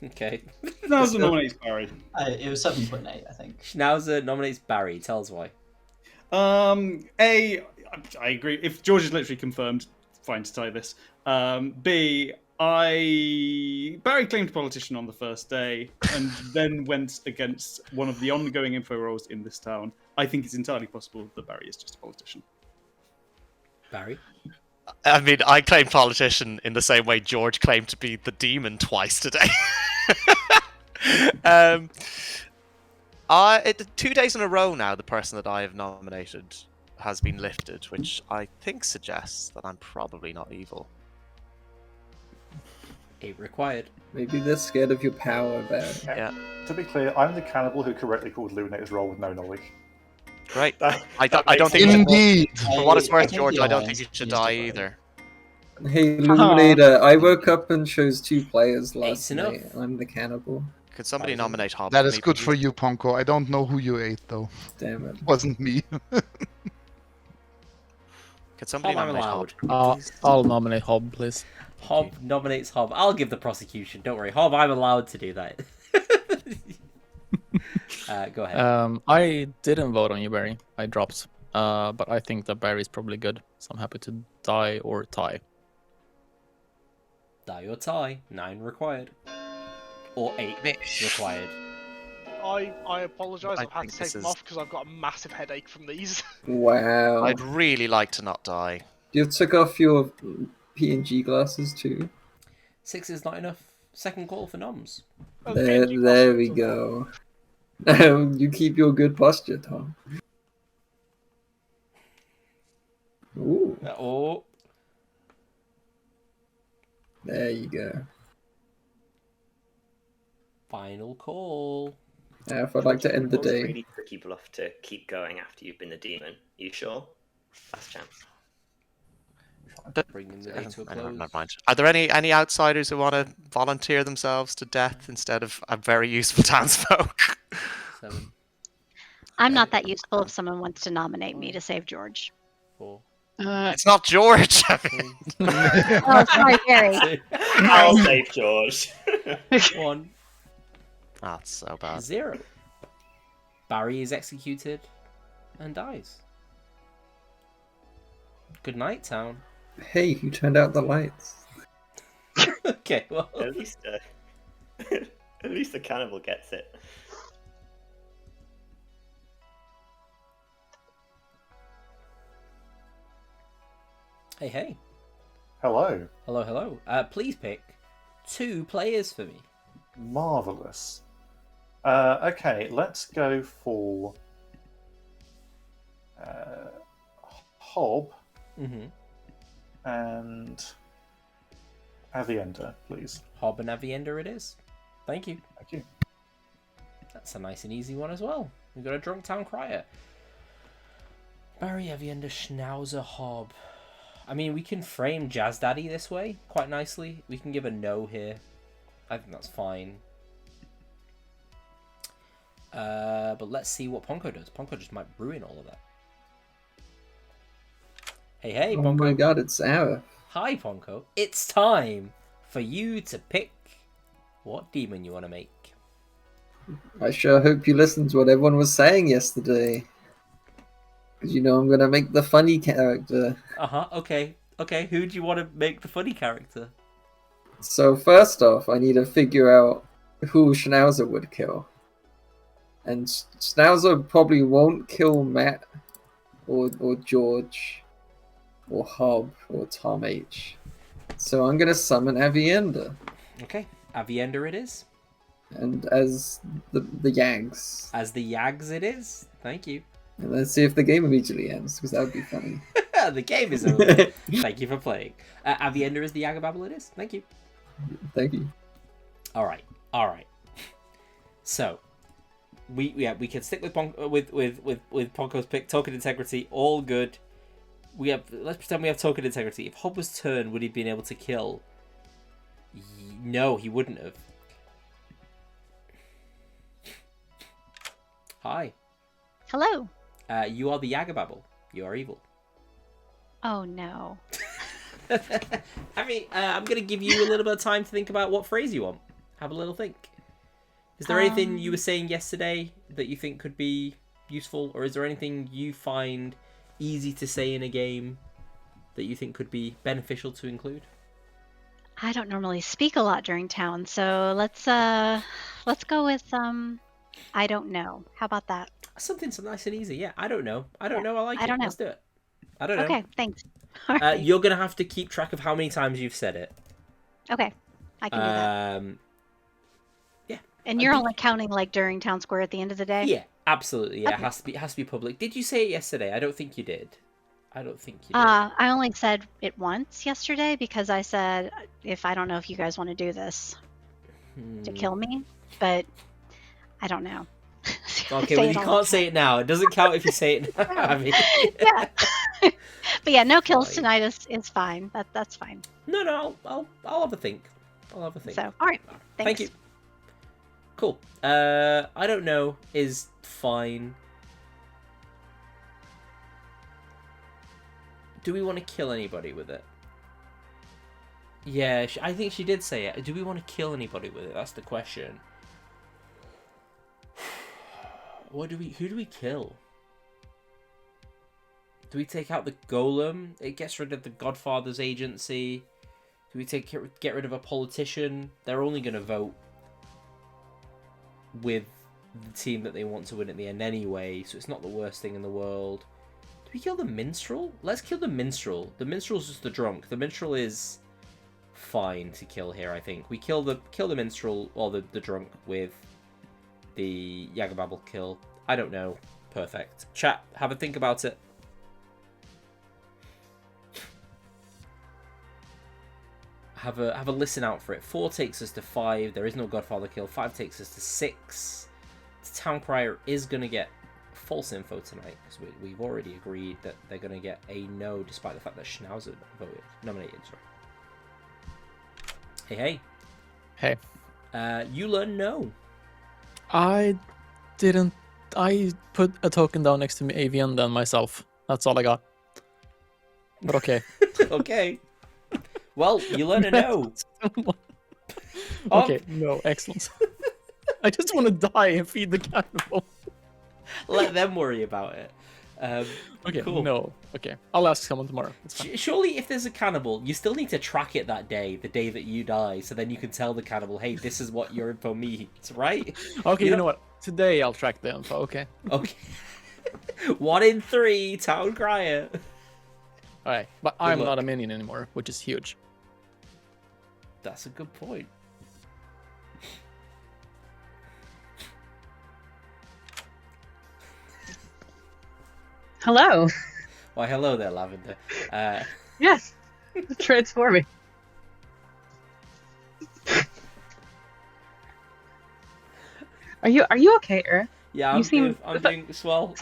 Okay. Schnauzer nominates Barry. It was 7.8, I think. Schnauzer nominates Barry. Tell us why. A, I agree. If George is literally confirmed, fine to tie this. B, Barry claimed politician on the first day and then went against one of the ongoing info roles in this town. I think it's entirely possible that Barry is just a politician. Barry? I mean, I claimed politician in the same way George claimed to be the demon twice today. 2 days in a row now, the person that I have nominated has been lifted, which I think suggests that I'm probably not evil. 8 required. Maybe they're scared of your power, Barry. Yeah. To be clear, I'm the cannibal who correctly called Lunator's role with no knowledge. Great. That I don't think. Indeed. For what it's I worth, think George, the I don't Alliance think you should used die it right. either. Hey, Luminator, I woke up and chose 2 players last enough. night. I'm the cannibal. Could somebody nominate Hob? That is good for you, Ponko. I don't know who you ate, though. Damn it. Wasn't me. Could somebody Hob, I'm nominate allowed. Hob? I'll nominate Hob, please. Hob nominates Hob. I'll give the prosecution. Don't worry. Hob, I'm allowed to do that. Go ahead. I didn't vote on you, Barry. I dropped. But I think that Barry's probably good, so I'm happy to die or tie. Die or tie. 9 required. Or 8 required. I apologise, I I've had think to take this them is- off because I've got a massive headache from these. Wow. I'd really like to not die. You took off your P&G glasses too. 6 is not enough. Second call for noms. There we go. You keep your good posture, Tom. Ooh, Oh. there you go. Final call. If I'd like to end the What's a day. really tricky bluff to keep going after you've been the demon. You sure? Last chance. Bringing the day to a Never close. mind. Are there any outsiders who want to volunteer themselves to death instead of a very useful townsfolk? 7, I'm not that useful if someone wants to nominate me to save George. 4, It's not George. I mean, Oh, sorry, Barry. I'll save George. 1, that's so bad. 0. Barry is executed and dies. Good night, town. Hey, who turned out the lights? Okay, well. At least the cannibal gets it. Hey. Hello. Hello. Please pick 2 players for me. Marvellous. Okay, let's go for Hob Mm-hmm. and Avienda, please. Hob and Avienda it is. Thank you. Thank you. That's a nice and easy one as well. We've got a drunk town crier. Barry Eviander Schnauzer Hob. I mean, we can frame Jazz Daddy this way quite nicely. We can give a no here. I think that's fine. But let's see what Ponko does. Ponko just might ruin all of that. Hey, hey, Ponko. Oh my god, it's Arif. Hi, Ponko. It's time for you to pick what demon you want to make. I sure hope you listened to what everyone was saying yesterday. Because you know I'm going to make the funny character. Uh-huh, okay. Okay, who do you want to make the funny character? So first off, I need to figure out who Schnauzer would kill. And Schnauzer probably won't kill Matt or George or Hob or Tom H. So I'm going to summon Avienda. Okay, Avienda it is. And as the Yags. As the Yags it is. Thank you. And let's see if the game immediately ends, because that would be funny. The game is over. Thank you for playing. Avienda is the Yagababble it is. Thank you. Thank you. All right. So, we can stick with Ponko's pick. Token integrity, all good. Let's pretend we have token integrity. If Hob was turned, would he have been able to kill? No, he wouldn't have. Hi. Hello. You are the Yagababble. You are evil. Oh no. I mean, I'm going to give you a little bit of time to think about what phrase you want. Have a little think. Is there anything you were saying yesterday that you think could be useful? Or is there anything you find easy to say in a game that you think could be beneficial to include? I don't normally speak a lot during town, so let's go with I don't know. How about that? Something so nice and easy. Yeah, I don't know. I like it. I don't know. Let's do it. I don't know. Okay, thanks. All right. You're going to have to keep track of how many times you've said it. Okay, I can do that. Yeah. And you're only counting like during town square at the end of the day? Yeah, absolutely. Yeah, Okay. it has to be public. Did you say it yesterday? I don't think you did. I only said it once yesterday because I said, I don't know if you guys want to do this to kill me, but I don't know. Okay, well, you can't say it now. It doesn't count if you say it now. I mean, yeah. But yeah, no kills tonight is fine. That's fine. No, I'll have a think. So, all right. Thank you. Cool. I don't know is fine. Do we want to kill anybody with it? Yeah, I think she did say it. Do we want to kill anybody with it? That's the question. Who do we kill? Do we take out the golem? It gets rid of the Godfather's agency. Do we get rid of a politician? They're only going to vote with the team that they want to win at the end anyway, so it's not the worst thing in the world. Do we kill the minstrel? Let's kill the minstrel. The minstrel's just the drunk. The minstrel is fine to kill here, I think. We kill the minstrel or the drunk with the Yagababble kill. I don't know. Perfect. Chat, have a think about it. Have a listen out for it. 4 takes us to 5. There is no Godfather kill. 5 takes us to 6. The Town Crier is going to get false info tonight because we've already agreed that they're going to get a no despite the fact that Schnauzer nominated. Sorry. Hey. You learn no. I didn't. I put a token down next to me, Avian, then myself. That's all I got. But okay. Okay. Well, you learn a no. Okay, no, excellent. I just want to die and feed the cannibal. Let them worry about it. Okay, cool. No. Okay, I'll ask someone tomorrow. Surely if there's a cannibal, you still need to track it that day, the day that you die, so then you can tell the cannibal, hey, this is what your info means, right? Okay, you know what? Today I'll track the info, okay? Okay. 1 in 3, Town Crier. Alright, but I'm not a minion anymore, which is huge. That's a good point. Hello. Why, hello there, Lavender. Yes. Transforming. Are you okay, Earth? Yeah, You I'm seem- good. I'm doing swell.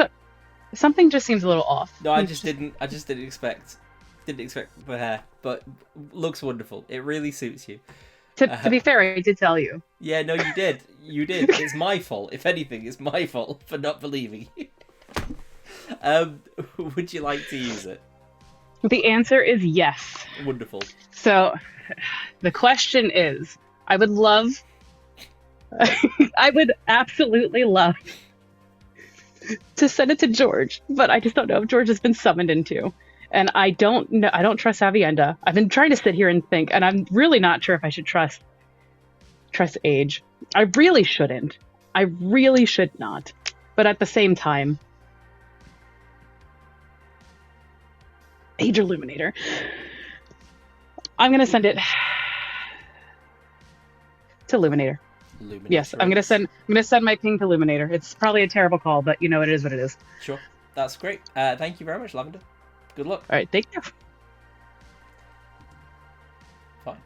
Something just seems a little off. No, I just didn't expect the hair, but looks wonderful. It really suits you. To be fair, I did tell you. Yeah, no, you did. You did. It's my fault. If anything, it's my fault for not believing you. Would you like to use it? The answer is yes. Wonderful. So, the question is, I would absolutely love to send it to George, but I just don't know if George has been summoned into. And I don't know. I don't trust Avienda. I've been trying to sit here and think, and I'm really not sure if I should trust Age. I really shouldn't. I really should not. But at the same time, Age Illuminator. I'm gonna send it to Illuminator. Yes, I'm gonna send my ping to Illuminator. It's probably a terrible call, but you know it is what it is. Sure, that's great. Thank you very much, Lavender. Good luck. All right, thank you. Fine.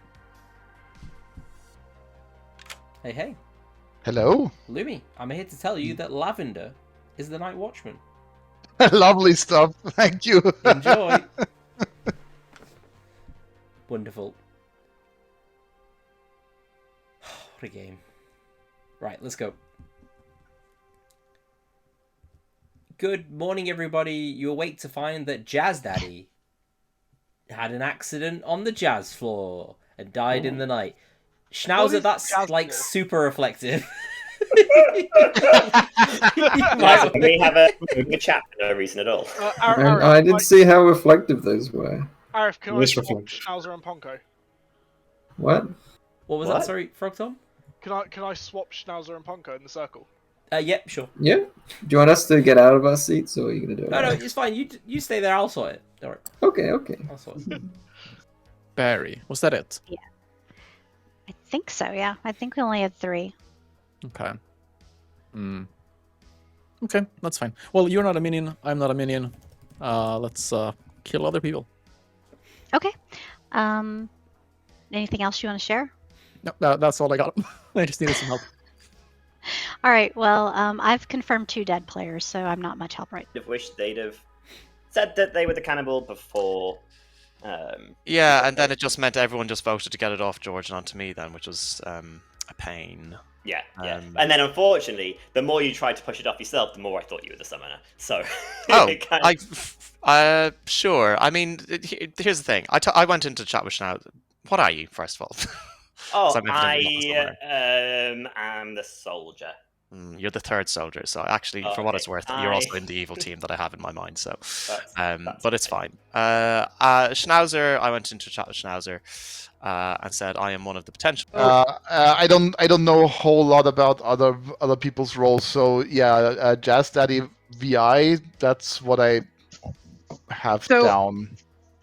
Hey. Hello. Lumi, I'm here to tell you that Lavender is the Night Watchman. Lovely stuff. Thank you. Enjoy. Wonderful. What a game. Right, let's go. Good morning, everybody. You awake to find that Jazz Daddy had an accident on the jazz floor and died in the night. Schnauzer, that's like super reflective. We have a chat for no reason at all. I didn't see how reflective those were. Arif, can I swap Schnauzer and Ponko? What? What was that? Sorry, Frog Tom? Can I swap Schnauzer and Ponko in the circle? Yep, sure. Yeah. Do you want us to get out of our seats, or are you gonna do it? No, it's fine. You stay there. I'll sort it. Don't worry. Okay. I'll sort it. Barry, was that it? Yeah. I think so, yeah. I think we only had 3. Okay. Okay, that's fine. Well, you're not a minion. I'm not a minion. Let's kill other people. Okay. Anything else you want to share? No, that's all I got. I just needed some help. All right. Well, I've confirmed 2 dead players, so I'm not much help right now. I wish they'd have said that they were the cannibal before. Yeah, and then it just meant everyone just voted to get it off George and onto me then, which was a pain. Yeah. And then unfortunately, the more you tried to push it off yourself, the more I thought you were the summoner. So. Sure. I mean, here's the thing. I went into chat with Schnauzer. What are you, first of all? Oh, I am the soldier. You're the third soldier, so actually, for what it's worth, you're also in the evil team that I have in my mind. So, but it's fine. Schnauzer, I went into chat with Schnauzer and said I am one of the potential. I don't know a whole lot about other people's roles, so yeah, Jazz Daddy VI. That's what I have down.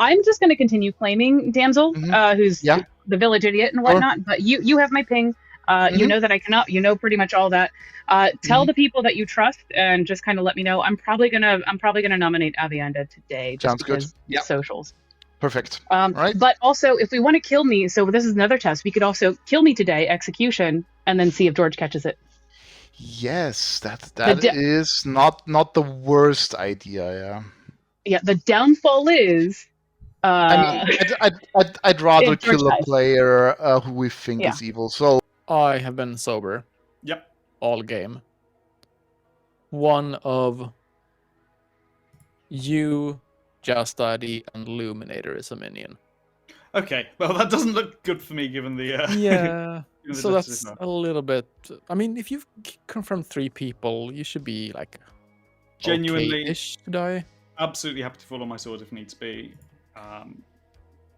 I'm just going to continue claiming Damsel, who's the village idiot and whatnot. But you have my ping. You know that I cannot. You know pretty much all that. Tell the people that you trust, and just kind of let me know. I'm probably gonna nominate Avienda today. Just Sounds good. Yep. Socials. Perfect. Right. But also, if we want to kill me, so this is another test. We could also kill me today, execution, and then see if George catches it. Yes, that is not the worst idea. Yeah. Yeah. The downfall is. I mean, I'd rather kill a player who we think is evil. So I have been sober. Yep. All game. One of you, Just Daddy, and Luminator is a minion. Okay, well that doesn't look good for me given the yeah. given the So that's decision. a little bit. I mean, if you've confirmed 3 people, you should be like Genuinely okay-ish to die. Absolutely happy to fall on my sword if needs be.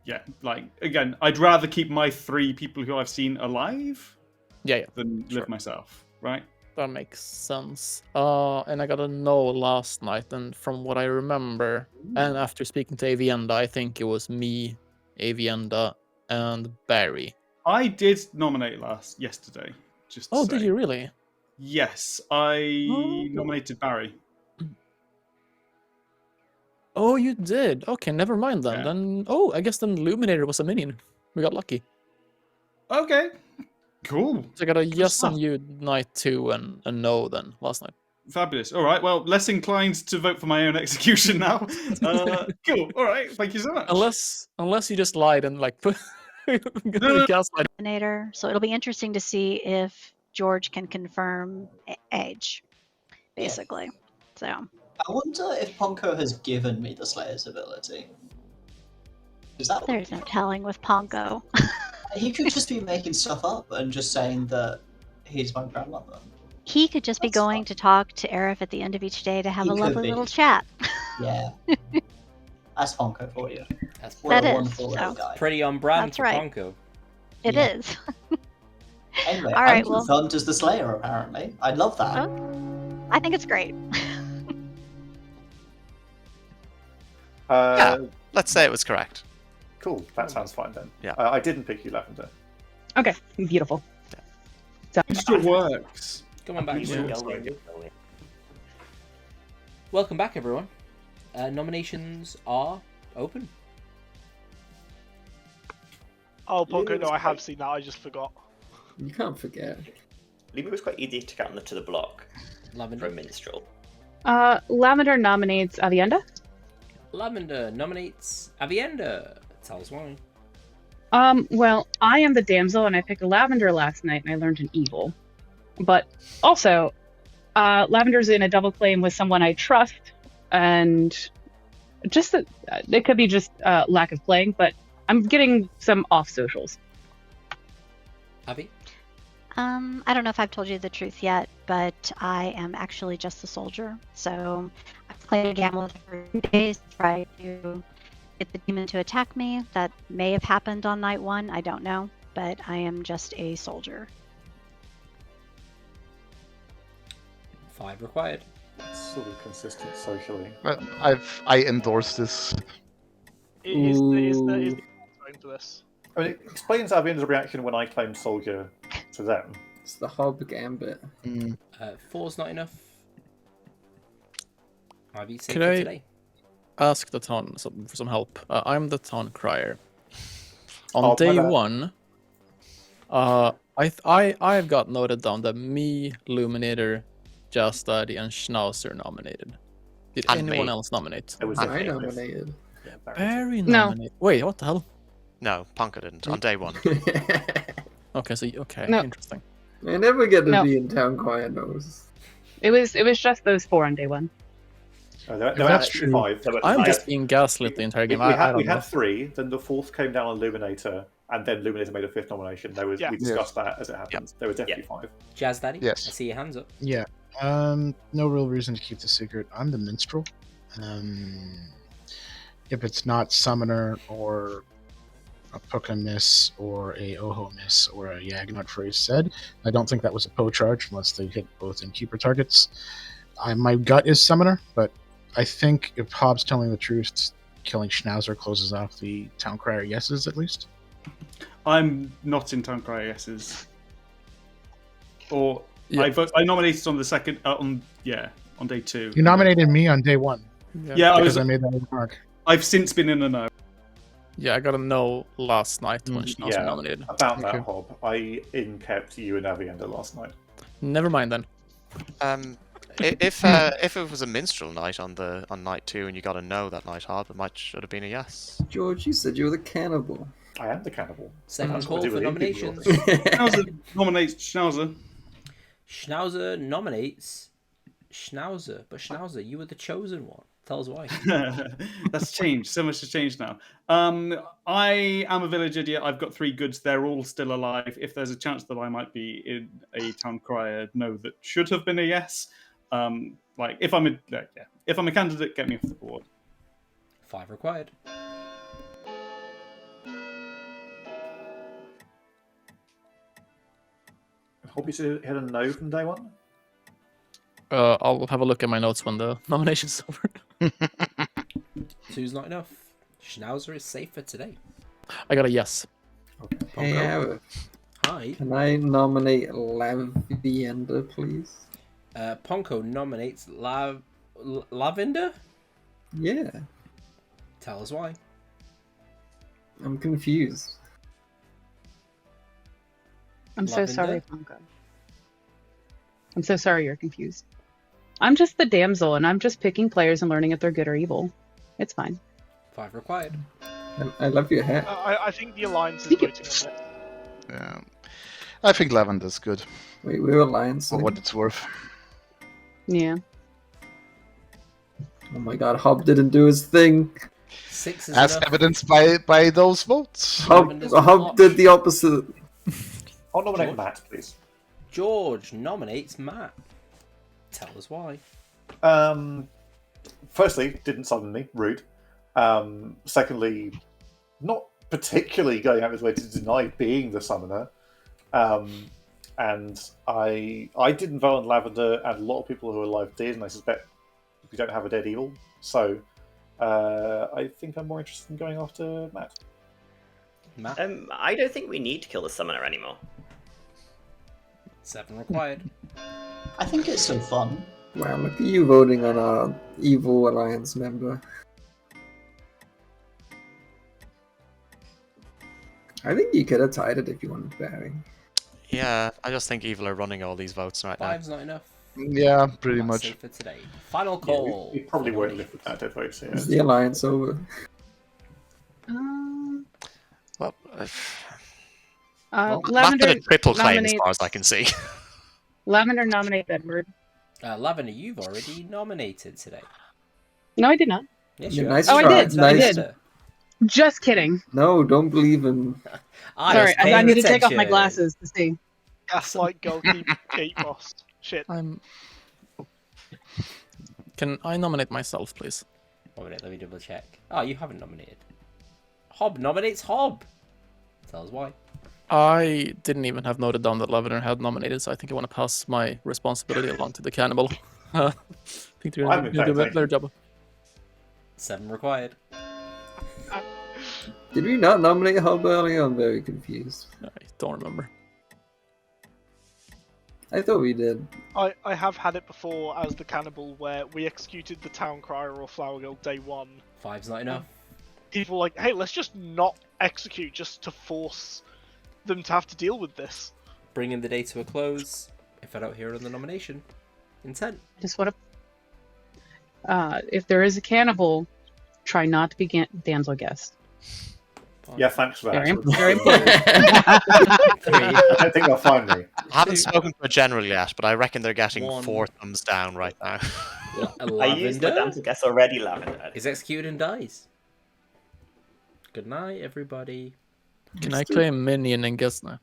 Yeah, like again, I'd rather keep my 3 people who I've seen alive, than live myself. Right? That makes sense. And I got a no last night, and from what I remember, and after speaking to Avienda, I think it was me, Avienda, and Barry. I did nominate yesterday. Just to say. Did you really? Yes, I nominated Barry. Oh, you did? Okay, never mind then. Yeah. I guess then Luminator was a minion. We got lucky. Okay. Cool. So I got a yes stuff. on you night 2 and a no then last night. Fabulous. All right. Well, less inclined to vote for my own execution now. Cool. All right. Thank you so much. Unless you just lied and like put No. gaslight. So it'll be interesting to see if George can confirm age, basically. So I wonder if Ponko has given me the Slayer's ability. there's no telling with Ponko. He could just be making stuff up and just saying that he's my grandmother. He could just be going to talk to Aerith at the end of each day to have He a could lovely be. little chat. Yeah. That's Ponko for you. That's What That a is, wonderful little so. guy. pretty on brand That's for right. Ponko. It Yeah. is. Anyway, All right, I'm well- confirmed as the Slayer, apparently. I love that. I think it's great. Yeah, let's say it was correct. Cool. That sounds fine then. Yeah. I didn't pick you, Lavender. Okay, beautiful. So, It still works. Come on back. Yeah. George. Welcome back, everyone. Nominations are open. Oh, Ponko, no, I have seen that. I just forgot. You can't forget. Lumi was quite easy to get onto the block for a Lavender. minstrel. Lavender nominates Avienda. Lavender nominates Avienda. Tell us why. Well, I am the damsel, and I picked Lavender last night, and I learned an evil. But also, Lavender's in a double claim with someone I trust, and just that it could be just lack of playing, but I'm getting some off socials. Avi? I don't know if I've told you the truth yet, but I am actually just a soldier. So I've played a gamble for 2 days to try to get the demon to attack me. That may have happened on night 1. I don't know, but I am just a soldier. 5 required. Sort of consistent socially. I endorse this. Is the for this? I mean, it explains Avienda's reaction when I claimed soldier to them. It's the Hob Gambit. 4's not enough. Ivy, safe Could for I today. ask the town for some help? I'm the town crier. On Oh, my day bad. 1, I've got noted down that me, Luminator, Just Daddy, and Schnauzer nominated. Did And anyone me. else nominate? It was I definitely- nominated. Yeah, Barry. Barry No. nominated. Wait, what the hell? No, Ponko didn't. On day 1. Okay, so okay, No. interesting. I never get to No. be in town quiet knows. It was just those 4 on day 1. There were That's actually true. 5. I'm We just had- being gaslit the entire we, game. we I had, don't we know. had 3, then the 4th came down on Luminator, and then Luminator made a 5th nomination. There was, Yeah. We discussed that as it happened. There were definitely 5. Jazz Daddy? Yes. I see your hands up. Yeah. No real reason to keep the secret. I'm the minstrel. If it's not summoner or a Puka miss or a Oho miss or a Yagnut phrase said, I don't think that was a Poe charge unless they hit both innkeeper targets. My gut is summoner, but I think if Hobbs telling the truth, killing Schnauzer closes off the town crier yeses at least. I'm not in town crier yeses. Or Yeah. I nominated on the second on day 2. You nominated me on day 1 Yeah, because I made that remark. I've since been in a no. Yeah, I got a no last night when Mm, Schnauzer Yeah, nominated. about that, Okay. Hob. I in-kept you and Avienda last night. Never mind then. If it was a minstrel night on night 2 and you got a no that night, Hob, it should have been a yes. George, you said you were the cannibal. I am the cannibal. Second That's call what I do for with innkeeper nominations. rules. Schnauzer nominates Schnauzer. Schnauzer nominates Schnauzer. But Schnauzer, you were the chosen one. Tell us why. That's changed. So much has changed now. I am a village idiot. I've got 3 goods. They're all still alive. If there's a chance that I might be in a town crier, no, that should have been a yes. If I'm a candidate, get me off the board. 5 required. Hob, you said had a no from day 1? I'll have a look at my notes when the nomination's over. 2's not enough. Schnauzer is safe for today. I got a yes. Hey, Aerith, Hi. can I nominate Lavienda, please? Ponko nominates Lavender? Yeah, Tell us why. I'm confused. I'm so sorry, Lavender? Ponko. I'm so sorry you're confused. I'm just the damsel, and I'm just picking players and learning if they're good or evil. It's fine. 5 required. I love your hat. I think the alliance is Thank you. voting on this. Yeah. I think Lavender's good, Wait, we're alliance. for what it's worth. Yeah. Oh my god, Hob didn't do his thing. 6 is As enough. evidenced by those votes. Lavender's Hob did the opposite. I'll nominate George? Matt, please. George nominates Matt. Tell us why. Firstly, didn't summon me. Rude. Secondly, not particularly going out of his way to deny being the summoner. And I didn't vote on Lavender, and a lot of people who are alive did, and I suspect we don't have a dead evil. So I think I'm more interested in going after Matt. Matt? I don't think we need to kill the summoner anymore. 7 required. I think it's so fun. Wow, look at you voting on our evil alliance member. I think you could have tied it if you wanted Barry. Yeah, I just think evil are running all these votes right now. 5's not enough. Yeah, pretty That's much. it for today. Final call. We probably for won't nominations. live with that dead vote. So Is yeah. the alliance over? Well, Lavender Matt did a triple claim as nominates- far as I can see. Lavender nominates Edward. Lavender, you've already nominated today. No, I did not. Yes, Yeah, you nice have. Oh, I try. did. Nice. I did. Just kidding. No, don't believe him. Sorry, I need to take off my glasses to see. Gaslight goalkeep gate boss. Shit. Can I nominate myself, please? 1 minute, let me double check. Oh, you haven't nominated. Hob nominates Hob. Tell us why. I didn't even have noted down that Lavender had nominated, so I think I want to pass my responsibility along to the cannibal. I think they're I've going been to do a paying better job. 7 required. Did we not nominate Hob earlier? I'm very confused. I don't remember. I thought we did. I have had it before as the cannibal where we executed the town crier or flower girl day 1. 5's not enough. People were like, hey, let's just not execute just to force them to have to deal with this. Bringing the day to a close. If I don't hear another nomination. Intent. Just what if there is a cannibal, try not to be damsel guest. Yeah, thanks for that. Very important. I don't think they'll find me. I haven't spoken to a general yet, but I reckon they're getting 1. 4 thumbs down right now. I used my damsel guess already, Lavender. Is executed and dies. Good night, everybody. Can I claim minion and guess now?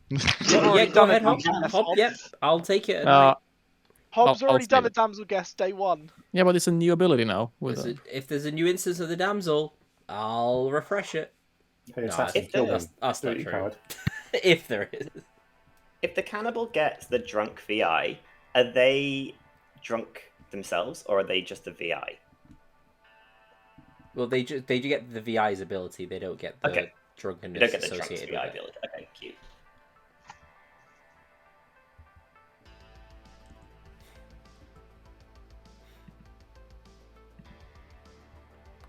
Yeah, go ahead, Hob. Hob, yep, I'll take it. Hobbs I'll already save done a it. damsel guest day 1. Yeah, but it's a new ability now. If there's a new instance of the damsel, I'll refresh it. Hey, No, assassin, kill them. that's Do not it, you true. coward. If there is. If the cannibal gets the drunk VI, are they drunk themselves or are they just a VI? Well, they get the VI's ability. They don't get the Okay. drunkenness You don't get the drunk's associated VI with it. ability. Okay, cute.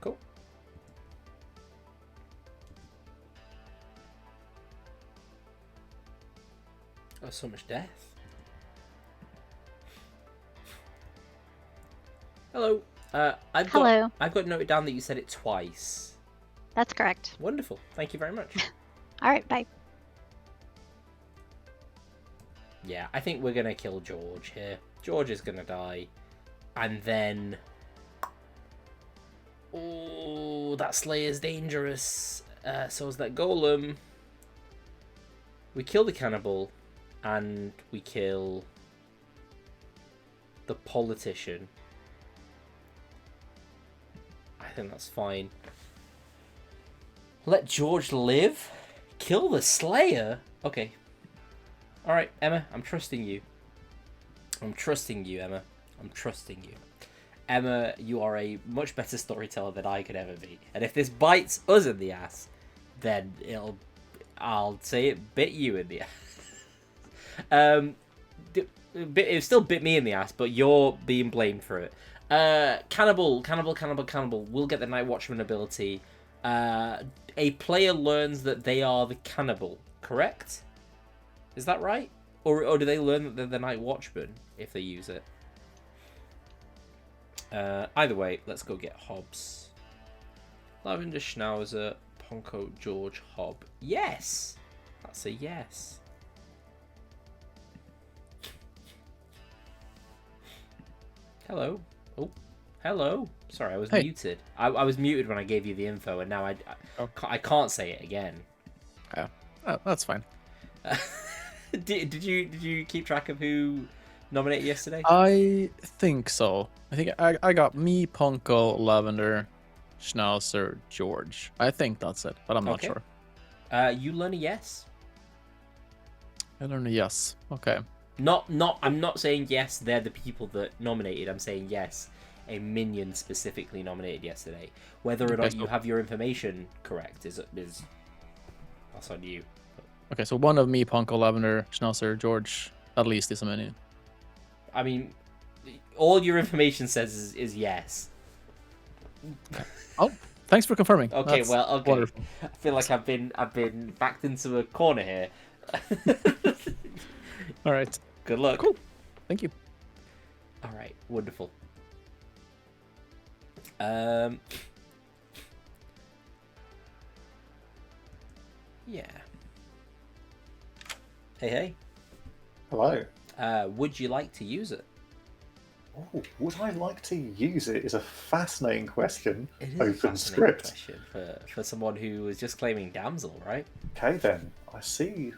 Cool. Oh, so much death. Hello. Hello. I've got noted down that you said it twice. That's correct. Wonderful. Thank you very much. All right, bye. Yeah, I think we're gonna kill George here. George is gonna die, and then oh, that Slayer's dangerous. So is that Golem. We kill the cannibal, and we kill the politician. I think that's fine. Let George live? Kill the Slayer? Okay. Alright, Emma, I'm trusting you. I'm trusting you, Emma. I'm trusting you. Emma, you are a much better storyteller than I could ever be. And if this bites us in the ass, then I'll say it bit you in the ass. It still bit me in the ass, but you're being blamed for it. Cannibal. We'll get the Night Watchman ability. A player learns that they are the cannibal, correct? Is that right? Or do they learn that they're the Night Watchman if they use it? Either way, let's go get Hobbs. Lavender, Schnauzer, Ponko, George, Hob. Yes! That's a yes. Hello. Oh, hello. Sorry, I was muted. I was muted when I gave you the info, and now I can't say it again. Oh, that's fine. Did you keep track of who nominated yesterday? I think so. I think I got me, Ponko, Lavender, Schnauzer, George. I think that's it, but I'm not sure. You learn a yes. I learned a yes. Okay. I'm not saying yes, they're the people that nominated. I'm saying yes, a minion specifically nominated yesterday. Whether or not you have your information correct is that's on you. Okay, so one of me, Ponko, Lavender, Schnauzer, George, at least is a minion. I mean, all your information says is yes. Oh, thanks for confirming. Okay, That's well, okay. wonderful. I feel like I've been backed into a corner here. All right. Good luck. Cool. Thank you. All right. Wonderful. Yeah. Hey. Hello. Would you like to use it? Oh, would I like to use it? Is a fascinating question. It is Open a fascinating script. question for someone who was just claiming damsel, right? Okay then. I see.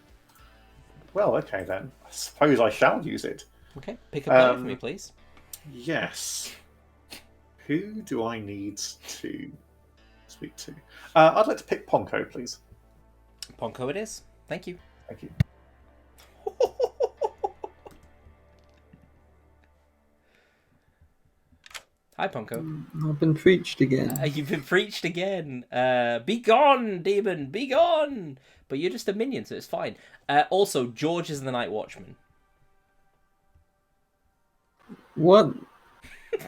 Well, okay then. I suppose I shall use it. Okay. Pick a player for me, please. Yes. Who do I need to speak to? I'd like to pick Ponko, please. Ponko it is. Thank you. Thank you. Hi, Ponko. I've been preached again. You've been preached again. Be gone, demon, be gone. But you're just a minion, so it's fine. Also, George is the Night Watchman. What?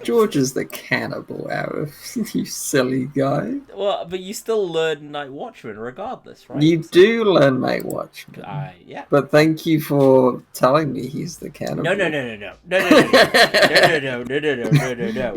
George is the cannibal, Arif. You silly guy. Well, but you still learn Night Watchman regardless, right? You do learn Night Watchman. Yeah. But thank you for telling me he's the cannibal. No. No.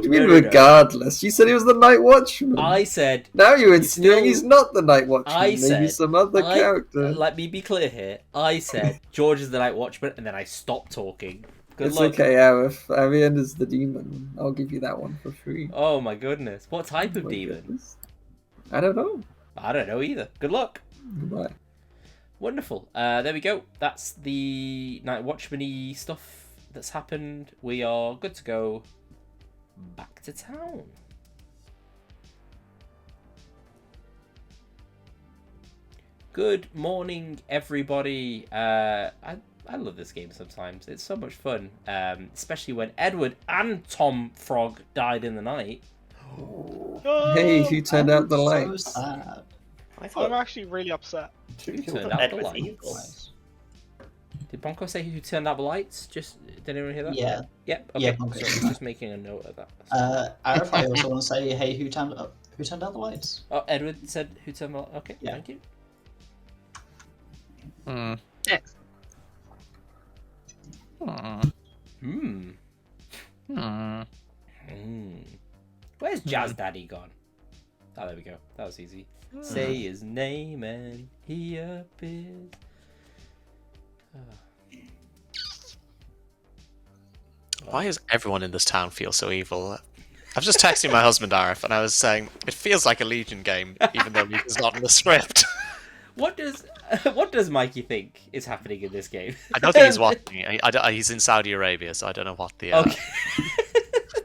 You mean regardless? You said he was the Night Watchman. I said. Now you're insinuating he's not the Night Watchman. I Maybe said some other character. Let me be clear here. I said George is the Night Watchman, and then I stopped talking. Good It's luck. okay, Arif. Arian is the demon. I'll give you that one for free. Oh my goodness. What type of demon? Goodness. I don't know. I don't know either. Good luck. Goodbye. Wonderful. There we go. That's the Night Watchman-y stuff that's happened. We are good to go. Back to town. Good morning, everybody. I love this game sometimes. It's so much fun, especially when Edward and Tom Frog died in the night. Hey, who turned out the lights? So sad. I'm actually really upset. Who turned out the lights? Did Bonko say who turned out the lights? Just did anyone hear that? Yeah. Yep. Okay. Yeah, Bonko So said just making a note of that. Arif, I also want to say, hey, who turned out the lights? Oh, Edward said who turned out. Okay. Yeah. Thank you. Next. Where's Jazz Daddy gone? Oh, there we go. That was easy. Say his name and he appears. Why does everyone in this town feel so evil? I was just texting my husband, Arif, and I was saying, it feels like a Legion game, even though it's not in the script. What does Mikey think is happening in this game? I don't think he's watching. He's in Saudi Arabia, so I don't know what the... Okay.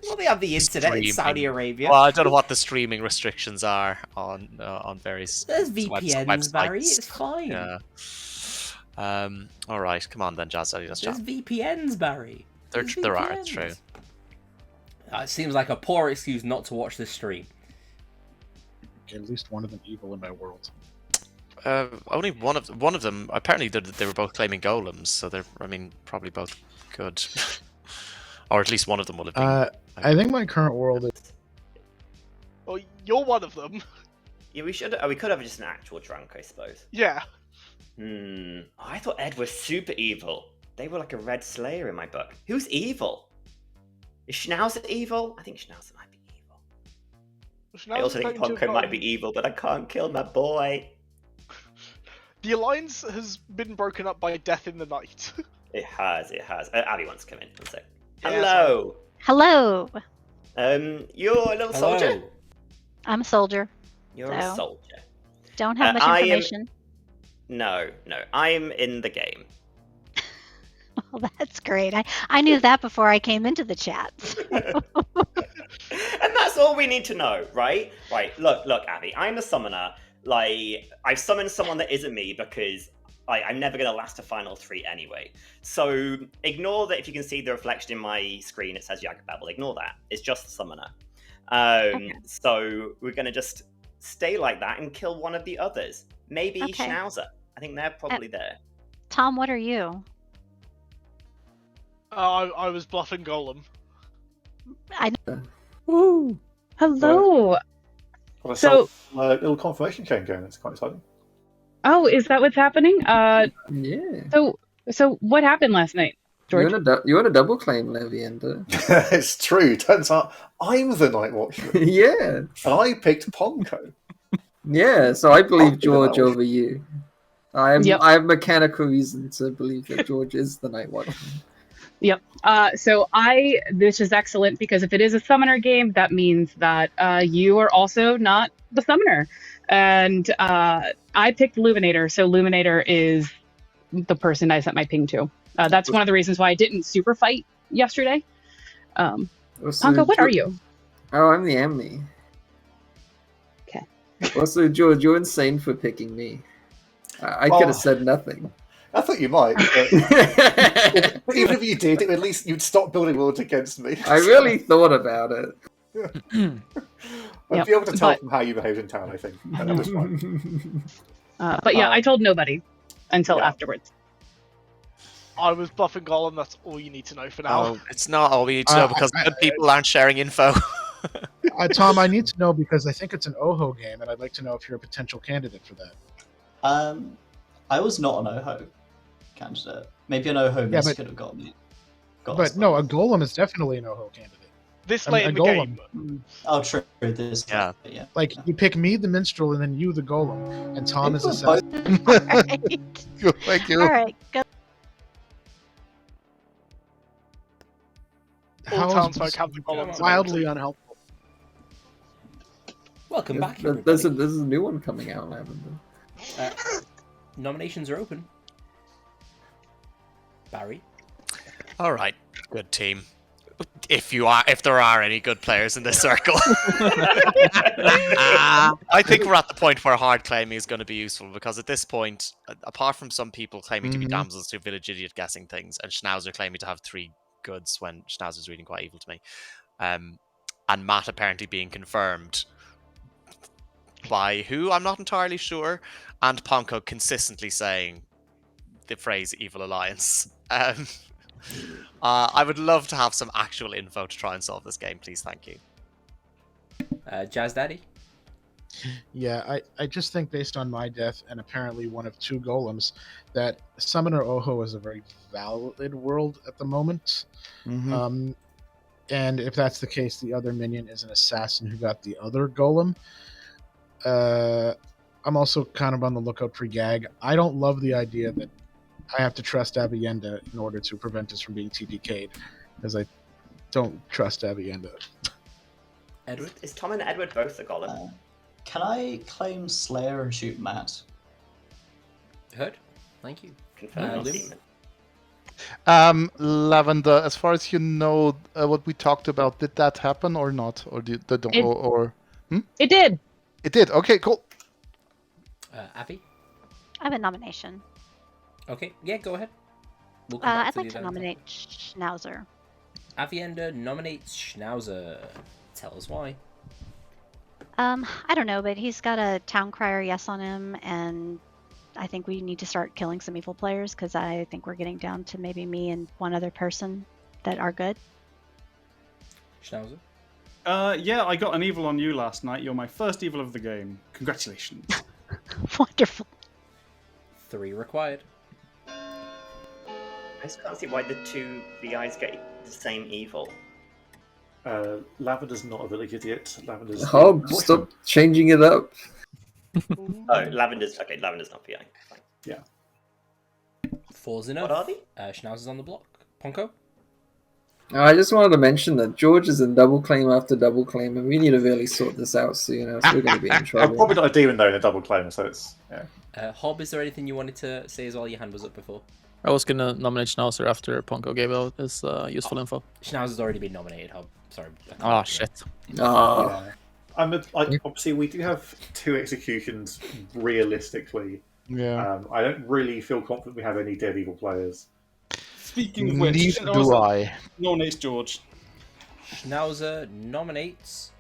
Well, they have the internet in Saudi Arabia. Well, I don't know what the streaming restrictions are on various... There's VPNs, websites. Barry. It's fine. Yeah. All right, come on then, Jazz Daddy. Let's There's chat. VPNs, Barry. There are, it's true. It seems like a poor excuse not to watch this stream. At least one of them evil in my world. Only one of them. Apparently, they were both claiming golems, so they're. I mean, probably both good, or at least one of them would have been. I think my current world is. Well, you're one of them. Yeah, we should. We could have just an actual drunk, I suppose. Yeah. I thought Ed was super evil. They were like a red slayer in my book. Who's evil? Is Schnauzer evil? I think Schnauzer might be evil. I also think Ponko might be evil, but I can't kill my boy. The alliance has been broken up by death in the night. It has. Abby wants to come in. One sec. Yeah, Hello. Hello. You're a little soldier? I'm a soldier. You're a soldier. Don't have much information. No. I'm in the game. Well, that's great. I knew that before I came into the chat. And that's all we need to know, right? Right. Look, Abby. I'm a summoner. Like, I've summoned someone that isn't me because I'm never going to last to final 3 anyway. So ignore that. If you can see the reflection in my screen, it says Yagababble. Ignore that. It's just the summoner. Okay. So we're going to just stay like that and kill one of the others. Maybe Schnauzer. I think they're probably there. Tom, what are you? I was bluffing Golem. Woo! Hello. Got a little confirmation chain going. It's quite exciting. Oh, is that what's happening? Yeah. So what happened last night, George? You want a double claim, Leviander? It's true. Turns out I'm the Night Watchman. Yeah. And I picked Ponko. Yeah, so I believe George over you. I have mechanical reason to believe that George is the Night Watchman. Yep. This is excellent because if it is a summoner game, that means that you are also not the summoner. And I picked Luminator, so Luminator is the person I sent my ping to. That's one of the reasons why I didn't super fight yesterday. Ponko, what are you? Oh, I'm the Amni. Okay. Also, George, you're insane for picking me. I could have said nothing. I thought you might. But even if you did, at least you'd stop building worlds against me. I really thought about it. I'd be able to tell from how you behaved in town, I think. And that was fine. But yeah, I told nobody until afterwards. I was bluffing Golem, that's all you need to know for now. Oh, it's not all we need to know because good people aren't sharing info. Tom, I need to know because I think it's an Oho game, and I'd like to know if you're a potential candidate for that. I was not an Oho candidate. Maybe an Oho miss could have got me. But no, a Golem is definitely an Oho candidate. This late in the game. Oh, true. This. Yeah. Like, you pick me, the minstrel, and then you, the Golem. And Tom is the assassin. Thank you. All right, go. All townsfolk have the Golems. Wildly unhelpful. Welcome back, everybody. There's a new one coming out, Lavender. Nominations are open. Barry. All right, good team. If there are any good players in this circle, I think we're at the point where hard claiming is going to be useful because at this point, apart from some people claiming to be damsels to village idiot guessing things, and Schnauzer claiming to have 3 goods when Schnauzer's reading quite evil to me, and Matt apparently being confirmed by who I'm not entirely sure, and Ponko consistently saying the phrase "evil alliance." I would love to have some actual info to try and solve this game, please. Thank you. Jazz Daddy? Yeah, I just think based on my death and apparently one of 2 golems, that Summoner Oho is a very valid world at the moment. And if that's the case, the other minion is an assassin who got the other golem. I'm also kind of on the lookout for Gag. I don't love the idea that I have to trust Abienda in order to prevent us from being TPK'd, because I don't trust Abienda. Edward? Is Tom and Edward both the golem? Can I claim Slayer and shoot Matt? Heard. Thank you. Lavender, as far as you know, what we talked about, did that happen or not? Or did It did. It did. Okay, cool. Avi? I have a nomination. Okay, yeah, go ahead. We'll come back I'd to like the to event. nominate Schnauzer. Avienda nominates Schnauzer. Tell us why. I don't know, but he's got a town crier yes on him, and I think we need to start killing some evil players because I think we're getting down to maybe me and one other person that are good. Schnauzer? Yeah, I got an evil on you last night. You're my first evil of the game. Congratulations. Wonderful. 3 required. I just can't see why the guys get the same evil. Lavender's not a village idiot. Lavender's. Hob, stop changing it up. Oh, Lavender's not PI. Fine. Yeah. 4's enough. What are they? Schnauzer's on the block. Ponko? I just wanted to mention that George is in double claim after double claim, and we need to really sort this out soon, else we're going to be in I'm trouble. probably not a demon though in a double claim, so it's yeah. Hob, is there anything you wanted to say as well? Your hand was up before. I was gonna nominate Schnauzer after Ponko gave out his useful info. Schnauzer's already been nominated, Hob. Sorry. Oh shit. Ah. Yeah. Obviously, we do have 2 executions realistically. Yeah. I don't really feel confident we have any dead evil players. Speaking of which, Neither do I. Nominates George. Schnauzer nominates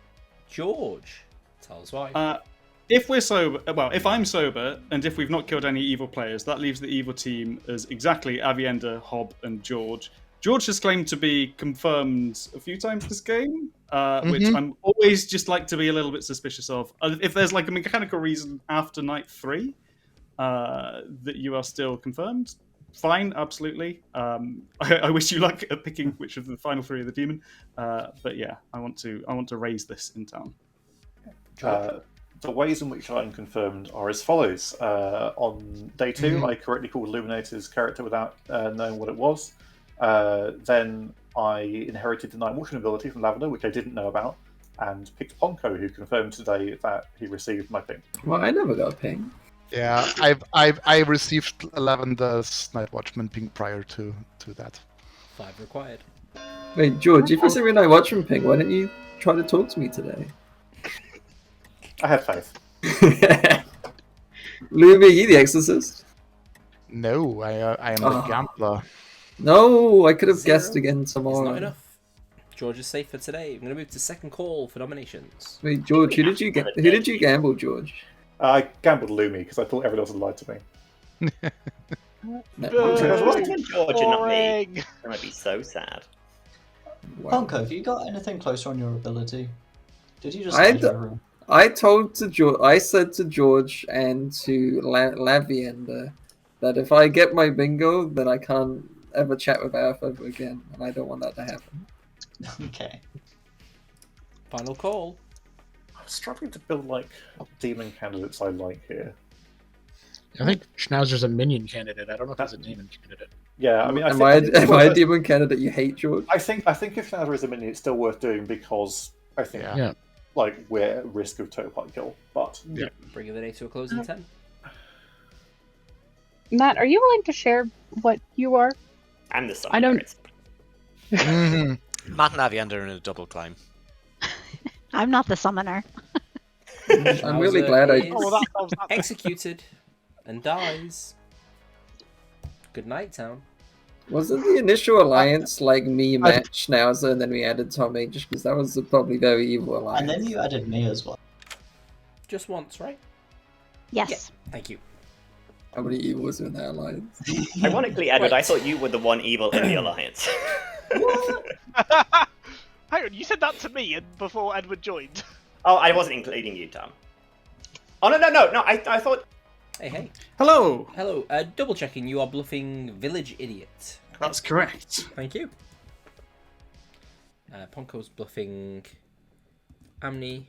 George. Tell us why. If we're sober, well, if I'm sober, and if we've not killed any evil players, that leaves the evil team as exactly Avienda, Hob, and George. George has claimed to be confirmed a few times this game, which I'm always just like to be a little bit suspicious of. If there's like a mechanical reason after night 3 that you are still confirmed, fine, absolutely. I wish you luck at picking which of the final 3 of the demon, but yeah, I want to raise this in town. The ways in which I'm confirmed are as follows. On day 2, I correctly called Illuminator's character without knowing what it was. Then I inherited the Night Watchman ability from Lavender, which I didn't know about, and picked Ponko, who confirmed today that he received my ping. Well, I never got a ping. Yeah, I received Lavender's Night Watchman ping prior to that. 5 required. Wait, George, if you say I watch from ping, why don't you try to talk to me today? I have faith. Luby, you the exorcist? No, I am the gambler. No, I could have 0. guessed again tomorrow. It's not enough. George is safe for today. I'm going to move to second call for nominations. Wait, George, who did you gamble, George? I gambled Lumi because I thought everyone else had lied to me. George and not me. That might be so sad. Wow. Ponko, have you got anything closer on your ability? Did you just lie to everyone? I said to George and to Lavienda that if I get my bingo, then I can't ever chat with Arif ever again, and I don't want that to happen. Okay. Final call. I'm struggling to build like demon candidates I like here. I think Schnauzer's a minion candidate. I don't know if he's a demon candidate. Yeah, I mean, Am I a demon candidate you hate, George? I think if Schnauzer is a minion, it's still worth doing because I think like we're at risk of total party kill. But Bringing the day to a close in 10. Matt, are you willing to share what you are? I'm the summoner. I don't. Matt and Avienda are in a double climb. I'm not the summoner. I'm really glad I executed and dies. Good night, town. Wasn't the initial alliance like me, Matt, Schnauzer, and then we added Tommy, just because that was a probably very evil alliance. And then you added me as well. Just once, right? Yes. Yeah, thank you. How many evils are in that alliance? Ironically, Edward, I thought you were the one evil in the alliance. Hang on, you said that to me and before Edward joined. Oh, I wasn't including you, Tom. Oh, no, I thought... Hey. Hello! Hello, double checking, you are bluffing Village Idiot. That's correct. Thank you. Ponko's bluffing Amni,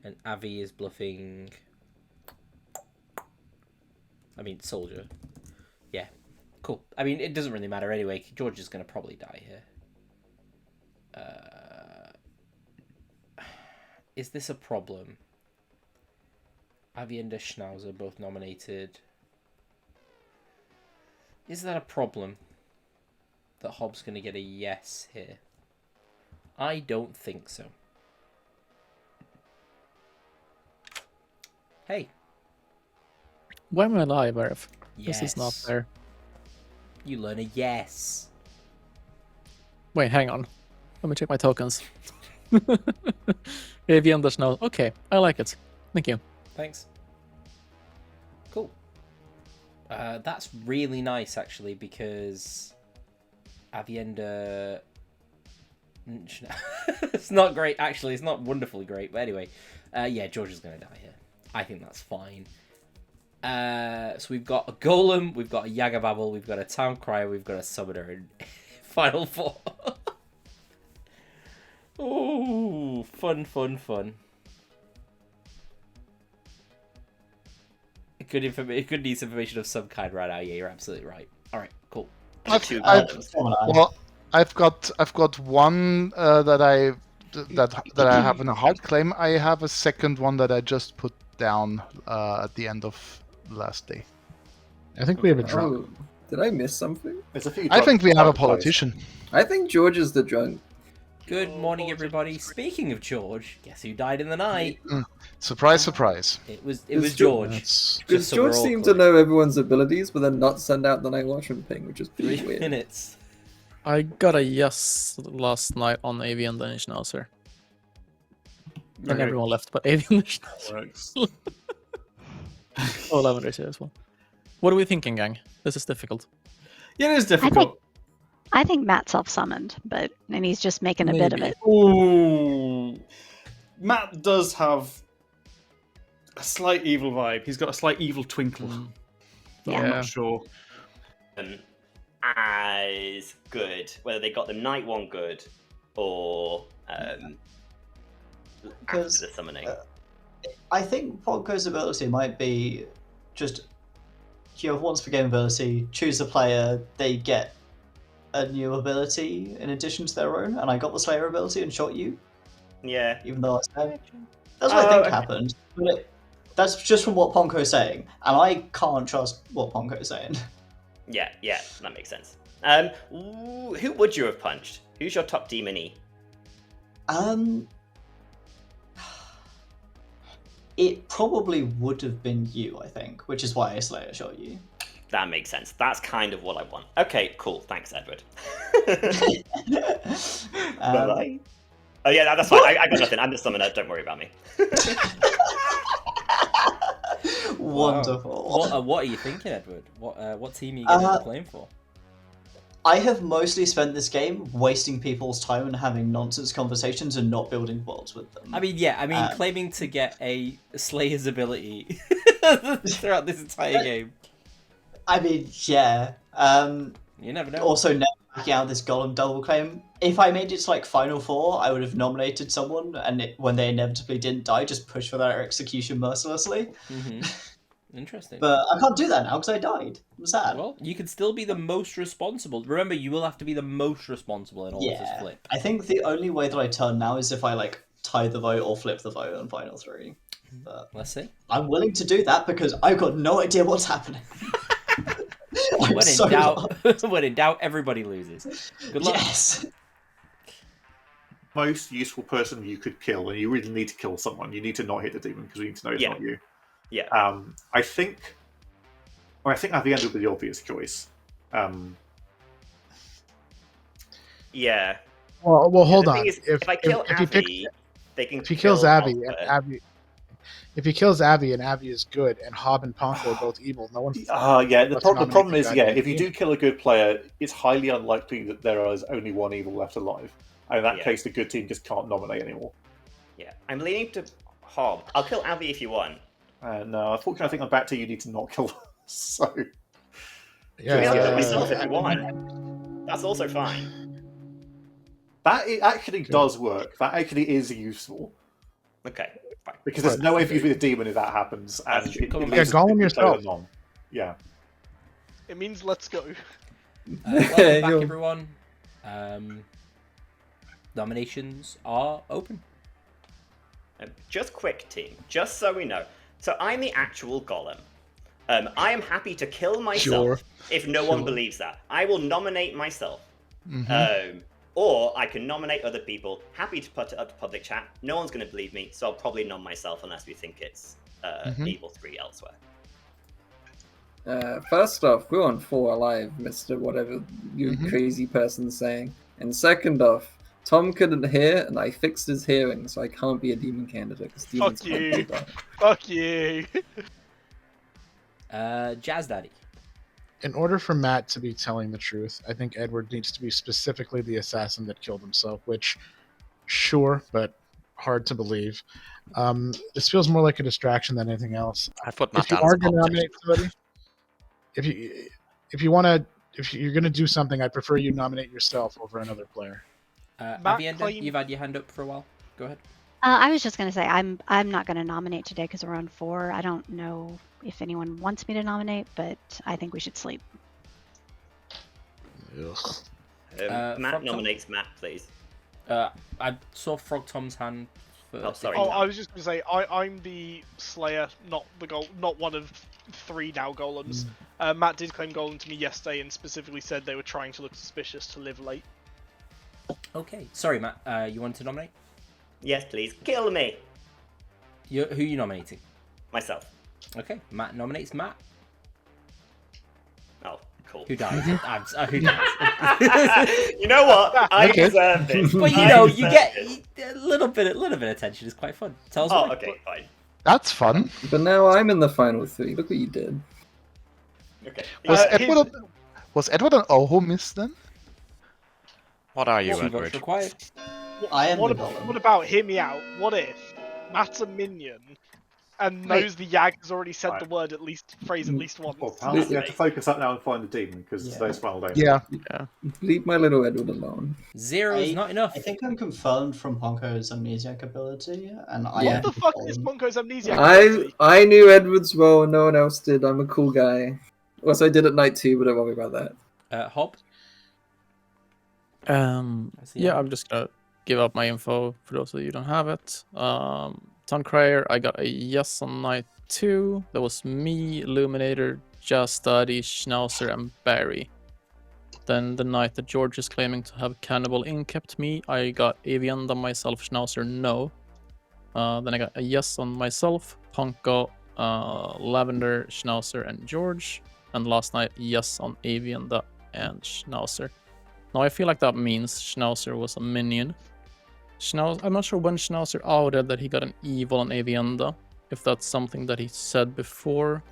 and Avi is bluffing... Soldier. Yeah, cool. It doesn't really matter anyway. George is going to probably die here. Is this a problem? Avi and Schnauzer both nominated. Is that a problem? That Hobbs going to get a yes here? I don't think so. Hey. Why am I alive, Arif? Yes. This is not fair. You learn a yes. Wait, hang on. Let me check my tokens. Avienda Schnauzer. Okay, I like it. Thank you. Thanks. Cool. That's really nice, actually, because Avienda... It's not great, actually. It's not wonderfully great, but anyway. Yeah, George is going to die here. I think that's fine. So we've got a golem, we've got a Yagababble, we've got a town crier, we've got a summoner in final four. Oh, fun. Good news information of some kind right now. Yeah, you're absolutely right. All right, cool. I've got one that I have in a hard claim. I have a second one that I just put down at the end of last day. I think we have a drunk. Oh, did I miss something? There's a few. I think we have a drunk politician. I think George is the drunk. Good morning, everybody. Speaking of George, guess who died in the night? Surprise, surprise. It was George. Because George seemed to know everyone's abilities, but then not send out the Night Watchman thing, which is pretty 3 weird. minutes. I got a yes last night on AV and the Schnauzer. And Okay. everyone left, but AV and the Schnauzer. Oh, Lavender's here as well. What are we thinking, gang? This is difficult. Yeah, it is difficult. I think Matt self-summoned, and he's just making a bit of it. Ooh. Matt does have a slight evil vibe. He's got a slight evil twinkle. But I'm Yeah. not sure. As good, whether they got the night one good or after Because the summoning. I think Ponko's ability might be just you have once per game ability, choose a player, they get a new ability in addition to their own, and I got the Slayer ability and shot you, Yeah. even though I said that's what I think happened. But that's just from what Ponko's saying, and I can't trust what Ponko's saying. Yeah, that makes sense. Who would you have punched? Who's your top demon-y? It probably would have been you, I think, which is why I Slayer shot you. That makes sense. That's kind of what I want. Okay, cool. Thanks, Edward. Bye-bye. Oh yeah, that's fine. I got nothing. I'm the summoner. Don't worry about me. Wonderful. What are you thinking, Edward? What team are you going to be playing for? I have mostly spent this game wasting people's time and having nonsense conversations and not building worlds with them. I mean, claiming to get a Slayer's ability throughout this entire game. I mean, yeah. You never know. Also, never backing out this Golem double claim. If I made it to like Final Four, I would have nominated someone, and when they inevitably didn't die, just push for their execution mercilessly. Mm-hmm. Interesting. But I can't do that now because I died. I'm sad. Well, you can still be the most responsible. Remember, you will have to be the most responsible in order to flip. I think the only way that I turn now is if I like tie the vote or flip the vote on Final 3. But let's see. I'm willing to do that because I've got no idea what's happening. When in doubt, everybody loses. Good luck. Yes. Most useful person you could kill, and you really need to kill someone. You need to not hit the demon because we need to know it's not you. Yeah. I think at the end would be the obvious choice. Yeah. Well, hold on. If I kill Abby, they can. If he kills Abby, if he kills Abby and Abby is good, and Hob and Ponko are both evil, no one. Yeah. The problem is, if you do kill a good player, it's highly unlikely that there is only one evil left alive. And in that case, the good team just can't nominate anymore. Yeah, I'm leaning to Hob. I'll kill Abby if you want. No, unfortunately, I think on back to you need to not kill. So. I'll kill myself if you want. That's also fine. That actually does work. That actually is useful. Okay, fine. Because there's no way for you to be the demon if that happens. And golem yourself. Yeah. It means let's go. Welcome back, everyone. Nominations are open. Just quick, team. Just so we know. So I'm the actual golem. I am happy to kill myself if no one believes that. I will nominate myself. Mm-hmm. Or I can nominate other people. Happy to put it up to public chat. No one's going to believe me, so I'll probably nom myself unless we think it's Evil 3 elsewhere. First off, we're on 4 alive, Mr. Whatever you crazy person's saying. And second off, Tom couldn't hear, and I fixed his hearing, so I can't be a demon candidate. Fuck you. Fuck you. Jazz Daddy. In order for Matt to be telling the truth, I think Edward needs to be specifically the assassin that killed himself, which, sure, but hard to believe. This feels more like a distraction than anything else. I put Matt If you down as are a going to politician. nominate somebody, if you're going to do something, I'd prefer you nominate yourself over another player. Matt Avienda, claimed- you've had your hand up for a while. Go ahead. I was just gonna say I'm not gonna nominate today because we're on 4. I don't know if anyone wants me to nominate, but I think we should sleep. Ugh. Matt Frog Tom? nominates Matt, please. I saw Frog Tom's hand. Oh, sorry. Oh, I was just gonna say I'm the Slayer, not one of 3 now golems. Matt did claim golem to me yesterday and specifically said they were trying to look suspicious to live late. Okay, sorry, Matt. You wanted to nominate? Yes, please. Kill me. Who are you nominating? Myself. Okay, Matt nominates Matt. Oh, cool. Who dies? Who dies? You know what? I deserve this. But you know, you get a little bit of attention is quite fun. Tell us why. Okay, fine. That's fun. But now I'm in the final 3. Look what you did. Okay. Was Edward an Oho miss then? What are you, Two votes Edward? required. I am What the about, golem. what about, hear me out, what if Matt's a minion and knows the Yag has already said the word phrase at least once? Well, perhaps we have to focus up now and find the demon because today's final day. Yeah. Leave my little Edward alone. 0 is not enough. I think I'm confirmed from Ponko's amnesiac ability, and I What am the fuck is Monko's amnesia? I knew Edward's well, no one else did. I'm a cool guy. Also, I did at night too, but don't worry about that. Hob? Yeah, I'm just gonna give up my info for those of you who don't have it. Tom Cryer, I got a yes on night 2. That was me, Illuminator, Just Study, Schnauzer, and Barry. Then the night that George is claiming to have Cannibal Inc. kept me, I got Avienda, myself, Schnauzer, no. Then I got a yes on myself, Ponko, Lavender, Schnauzer, and George. And last night, yes on Avienda and Schnauzer. Now I feel like that means Schnauzer was a minion. I'm not sure when Schnauzer outed that he got an evil on Avienda. If that's something that he said before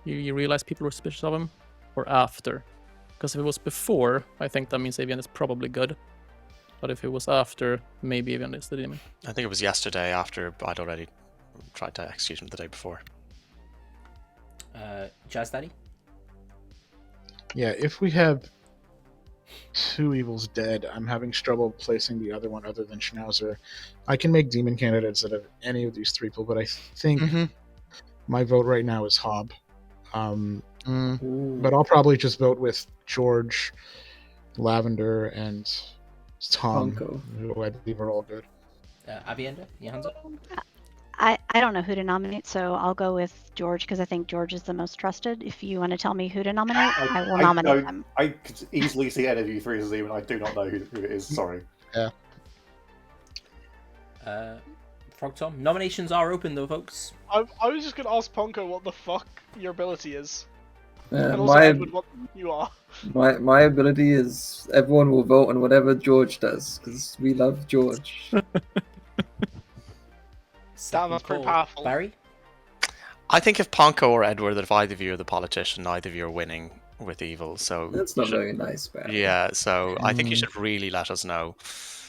you realized people were suspicious of him, or after. Because if it was before, I think that means Avienda is probably good. But if it was after, maybe Avienda is the demon. I think it was yesterday after I'd already tried to execute him the day before. Jazz Daddy? Yeah, if we have 2 evils dead, I'm having trouble placing the other one other than Schnauzer. I can make demon candidates out of any of these 3 people, but I think my vote right now is Hob. But I'll probably just vote with George, Lavender, and Tom, Ponko. who I believe are all good. Avienda, your hands up? I don't know who to nominate, so I'll go with George because I think George is the most trusted. If you want to tell me who to nominate, I will nominate him. I could easily see any of you 3 as a demon. I do not know who it is. Sorry. Yeah. Frog Tom, nominations are open though, folks. I was just gonna ask Ponko what the fuck your ability is. And also my Edward, what you are. my ability is everyone will vote on whatever George does because we love George. Damn, that's pretty powerful. Barry? I think if Ponko or Edward, if either of you are the politician, neither of you are winning with evil. So That's not very nice, Barry. Yeah, so I think you should really let us know.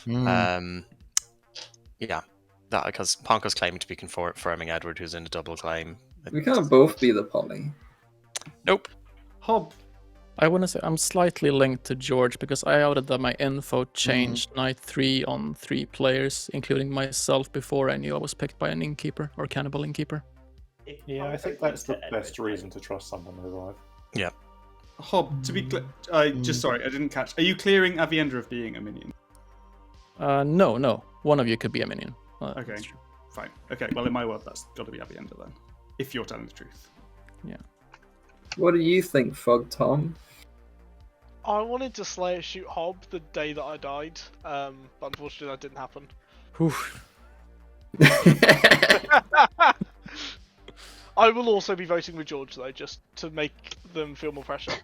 Yeah, that because Ponko's claiming to be confirming Edward, who's in a double claim. We can't both be the poly. Nope. Hob. I want to say I'm slightly linked to George because I outed that my info changed night 3 on 3 players, including myself, before I knew I was picked by an innkeeper or cannibal innkeeper. Yeah, I think that's the best reason to trust someone alive. Yeah. Hob, to be clear, just sorry, I didn't catch. Are you clearing Avienda of being a minion? No. One of you could be a minion. Okay, That's true. fine. Okay, well, in my world, that's got to be Avienda then. If you're telling the truth. Yeah. What do you think, Frog Tom? I wanted to Slayer shoot Hob the day that I died, but unfortunately that didn't happen. I will also be voting with George though, just to make them feel more pressure.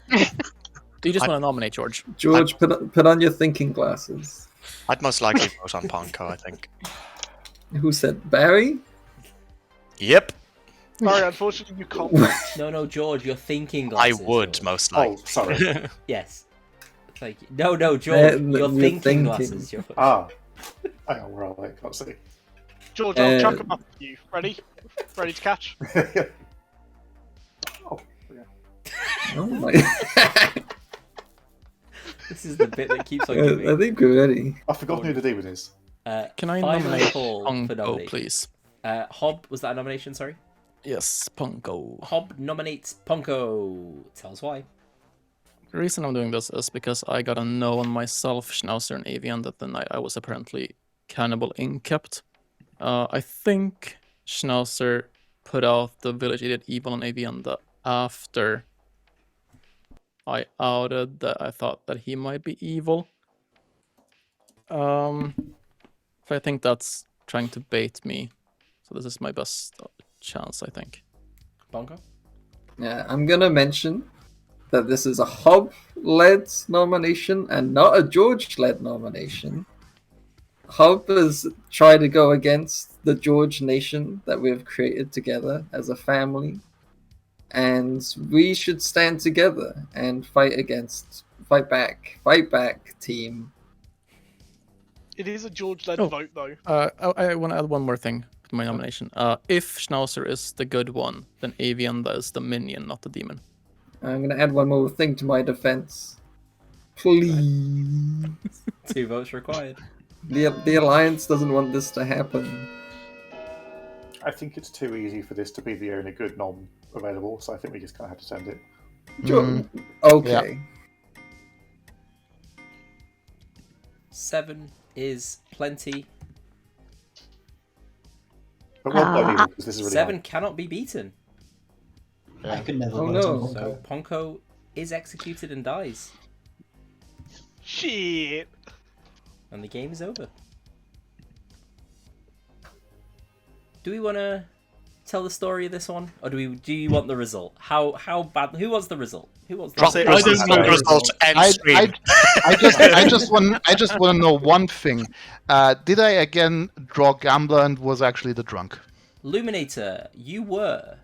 Do you just want to nominate George? George, put on your thinking glasses. I'd most likely vote on Ponko, I think. Who said Barry? Yep. Sorry, unfortunately you can't. No, George, you're thinking glasses. I would, most likely. Oh, sorry. Yes. Thank you. No, George, you're You're thinking thinking. glasses. George. Ah. Hang on, where are they? Can't see. George, I'll chuck them up for you. Ready? Ready to catch? Oh, yeah. Oh my. This is the bit that keeps on giving. I think we're ready. I've forgotten who the demon is. Can I Final nominate call for Punko, nomination. please? Hob, was that a nomination? Sorry. Yes, Punko. Hob nominates Ponko. Tell us why. The reason I'm doing this is because I got a no on myself, Schnauzer, and Avian that the night I was apparently cannibal inkept. I think Schnauzer put out the village idiot evil on Avian after I outed that I thought that he might be evil. So I think that's trying to bait me. So this is my best chance, I think. Ponko? Yeah, I'm gonna mention that this is a Hob-led nomination and not a George-led nomination. Hob has tried to go against the George nation that we have created together as a family. And we should stand together and fight back, team. It is a George-led vote, though. I want to add one more thing to my nomination. If Schnauzer is the good one, then Avienda is the minion, not the demon. I'm gonna add one more thing to my defense. Please. 2 votes required. The Alliance doesn't want this to happen. I think it's too easy for this to be the only good nom available, so I think we just kind of have to send it. Okay. 7 is plenty. But well done, Evil, because this is really 7 hard. cannot be beaten. I could never Oh, vote no. on Ponko. So Ponko is executed and dies. Shit. And the game is over. Do we want to tell the story of this one, or do you want the result? How bad? Who wants the result? Who wants the Drop result? the result. End stream. I just want to know one thing. Did I again draw gambler and was actually the drunk? Luminator, you were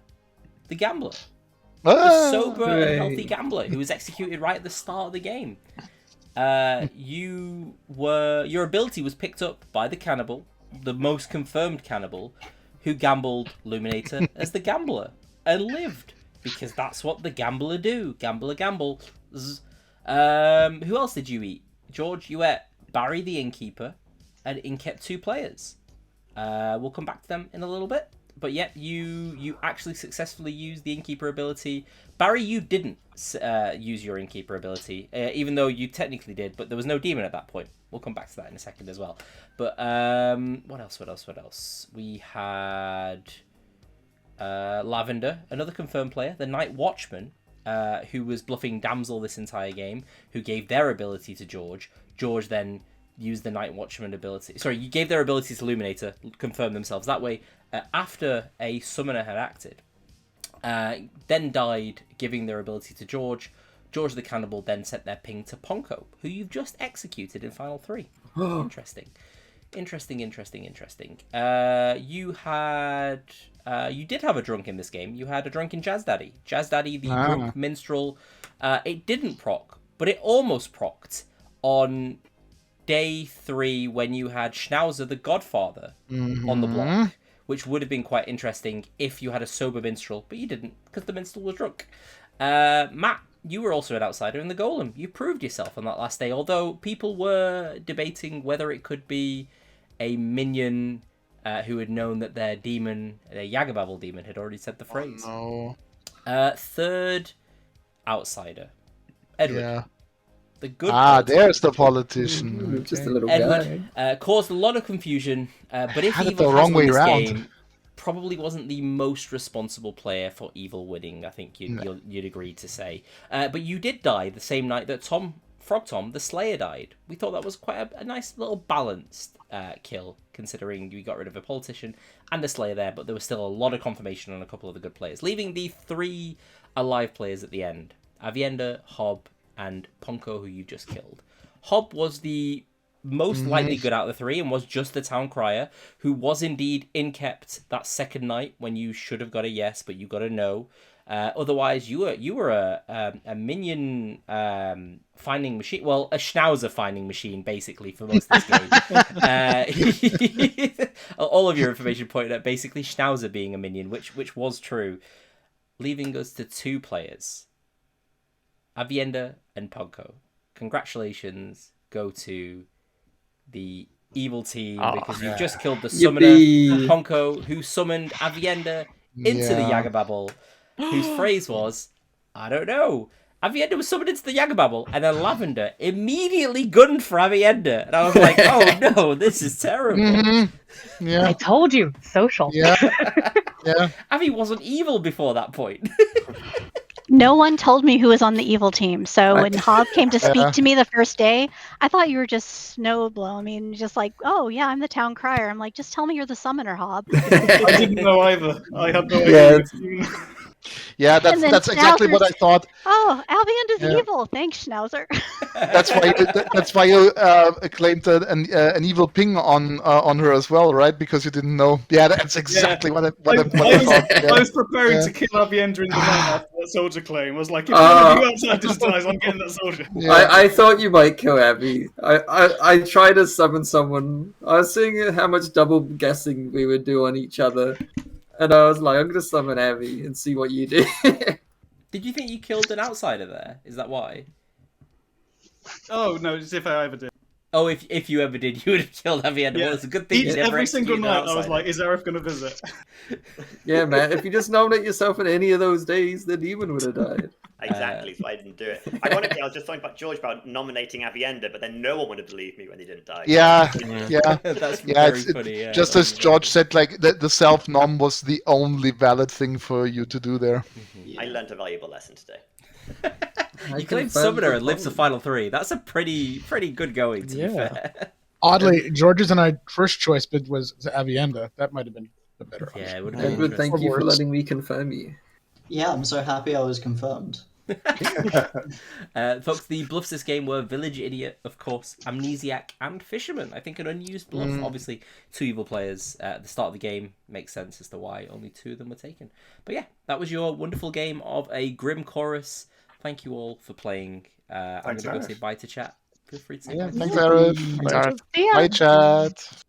the gambler. Ah, The sober and hooray. healthy gambler who was executed right at the start of the game. Your ability was picked up by the cannibal, the most confirmed cannibal, who gambled Luminator as the gambler and lived, because that's what the gambler do. Gambler gambles. Who else did you eat? George, you ate Barry the innkeeper and inkept 2 players. We'll come back to them in a little bit. But yep, you actually successfully used the innkeeper ability. Barry, you didn't use your innkeeper ability, even though you technically did, but there was no demon at that point. We'll come back to that in a second as well. But what else? We had Lavender, another confirmed player, the Night Watchman, who was bluffing Damsel this entire game, who gave their ability to George. George then used the Night Watchman ability. Sorry, you gave their ability to Luminator, confirm themselves. That way, after a summoner had acted, then died, giving their ability to George. George the Cannibal then sent their ping to Ponko, who you've just executed in Final 3. Interesting. You did have a drunk in this game. You had a drunken Jazz Daddy. Jazz Daddy, the drunk minstrel. It didn't proc, but it almost procced on day 3 when you had Schnauzer the Godfather on the block, which would have been quite interesting if you had a sober minstrel, but you didn't because the minstrel was drunk. Matt, you were also an outsider in the Golem. You proved yourself on that last day, although people were debating whether it could be a minion who had known that their demon, their Yagababble demon, had already said the phrase. Oh, Third outsider, Edward. yeah. The good there's the politician. Just a little Edward guy. caused a lot of confusion, but if Had it Evil the has wrong won way this round. game, probably wasn't the most responsible player for Evil winning. I think you'd agree to say. But you did die the same night that Frog Tom, the Slayer, died. We thought that was quite a nice little balanced kill, considering you got rid of a politician and a Slayer there, but there was still a lot of confirmation on a couple of the good players, leaving the 3 alive players at the end: Avienda, Hob, and Ponko, who you just killed. Hob was the most likely good out of the 3 and was just the town crier, who was indeed inkept that second night when you should have got a yes, but you got a no. Otherwise, you were a minion finding machine. Well, a Schnauzer finding machine, basically, for most of this game. All of your information pointed at basically Schnauzer being a minion, which was true, leaving us to 2 players, Avienda and Ponko. Congratulations go to the evil team because you've just killed the summoner, Yippee. Ponko, who summoned Avienda into the Yeah. Yagababble, whose phrase was, I don't know. Avienda was summoned into the Yagababble, and then Lavender immediately gunned for Avienda. And I was like, oh no, this is terrible. Mm-hmm. Yeah. I told you, social. Yeah. Yeah. Avi wasn't evil before that point. No one told me who was on the evil team. So when Hob came to speak Yeah. to me the first day, I thought you were just snow blowing me and just like, oh yeah, I'm the town crier. I'm like, just tell me you're the summoner, Hob. I didn't know either. I had no Yeah, idea. Yeah, And then that's exactly what I Schnauzer's- thought. Oh, Albion is Yeah. evil. Thanks, Schnauzer. That's why you claimed an evil ping on her as well, right? Because you didn't know. Yeah, that's exactly what I thought. I was preparing Yeah. to kill Avienda in the night after that soldier claim. I was like, if one of you outsiders dies, I'm getting that soldier. Yeah. I thought you might kill Abby. I tried to summon someone. I was seeing how much double guessing we would do on each other. And I was like, I'm going to summon Abby and see what you do. Did you think you killed an outsider there? Is that why? Oh, no, as if I ever did. Oh, if you ever did, you would have killed Avienda. Yeah. Well, it's a good thing you never Every single executed an night, I was outsider. like, is Arif going to visit? Yeah, man, if you just nominate yourself in any of those days, the demon would have died. Exactly, so I didn't do it. Ironically, I was just talking about George about nominating Avienda, but then no one would have believed me when he didn't die. Yeah, That's yeah. very funny. Yeah, just as George said, like the self nom was the only valid thing for you to do there. I learned a valuable lesson today. You claimed Summoner and lived to final 3. That's a pretty good going, to be fair. Oddly, George's and I first choice bid was Avienda. That might have been a better option. Yeah, it would have been Edward, thank you for letting me confirm you. Yeah, I'm so happy I was confirmed. Folks, the bluffs this game were Village Idiot, of course, Amnesiac, and Fisherman. I think an unused bluff. Obviously, 2 evil players at the start of the game makes sense as to why only 2 of them were taken. But yeah, that was your wonderful game of a Grim Chorus. Thank you all for playing. I'm going to go say bye to chat. Feel free to say bye. Thanks, Arif. Yeah. Bye, chat.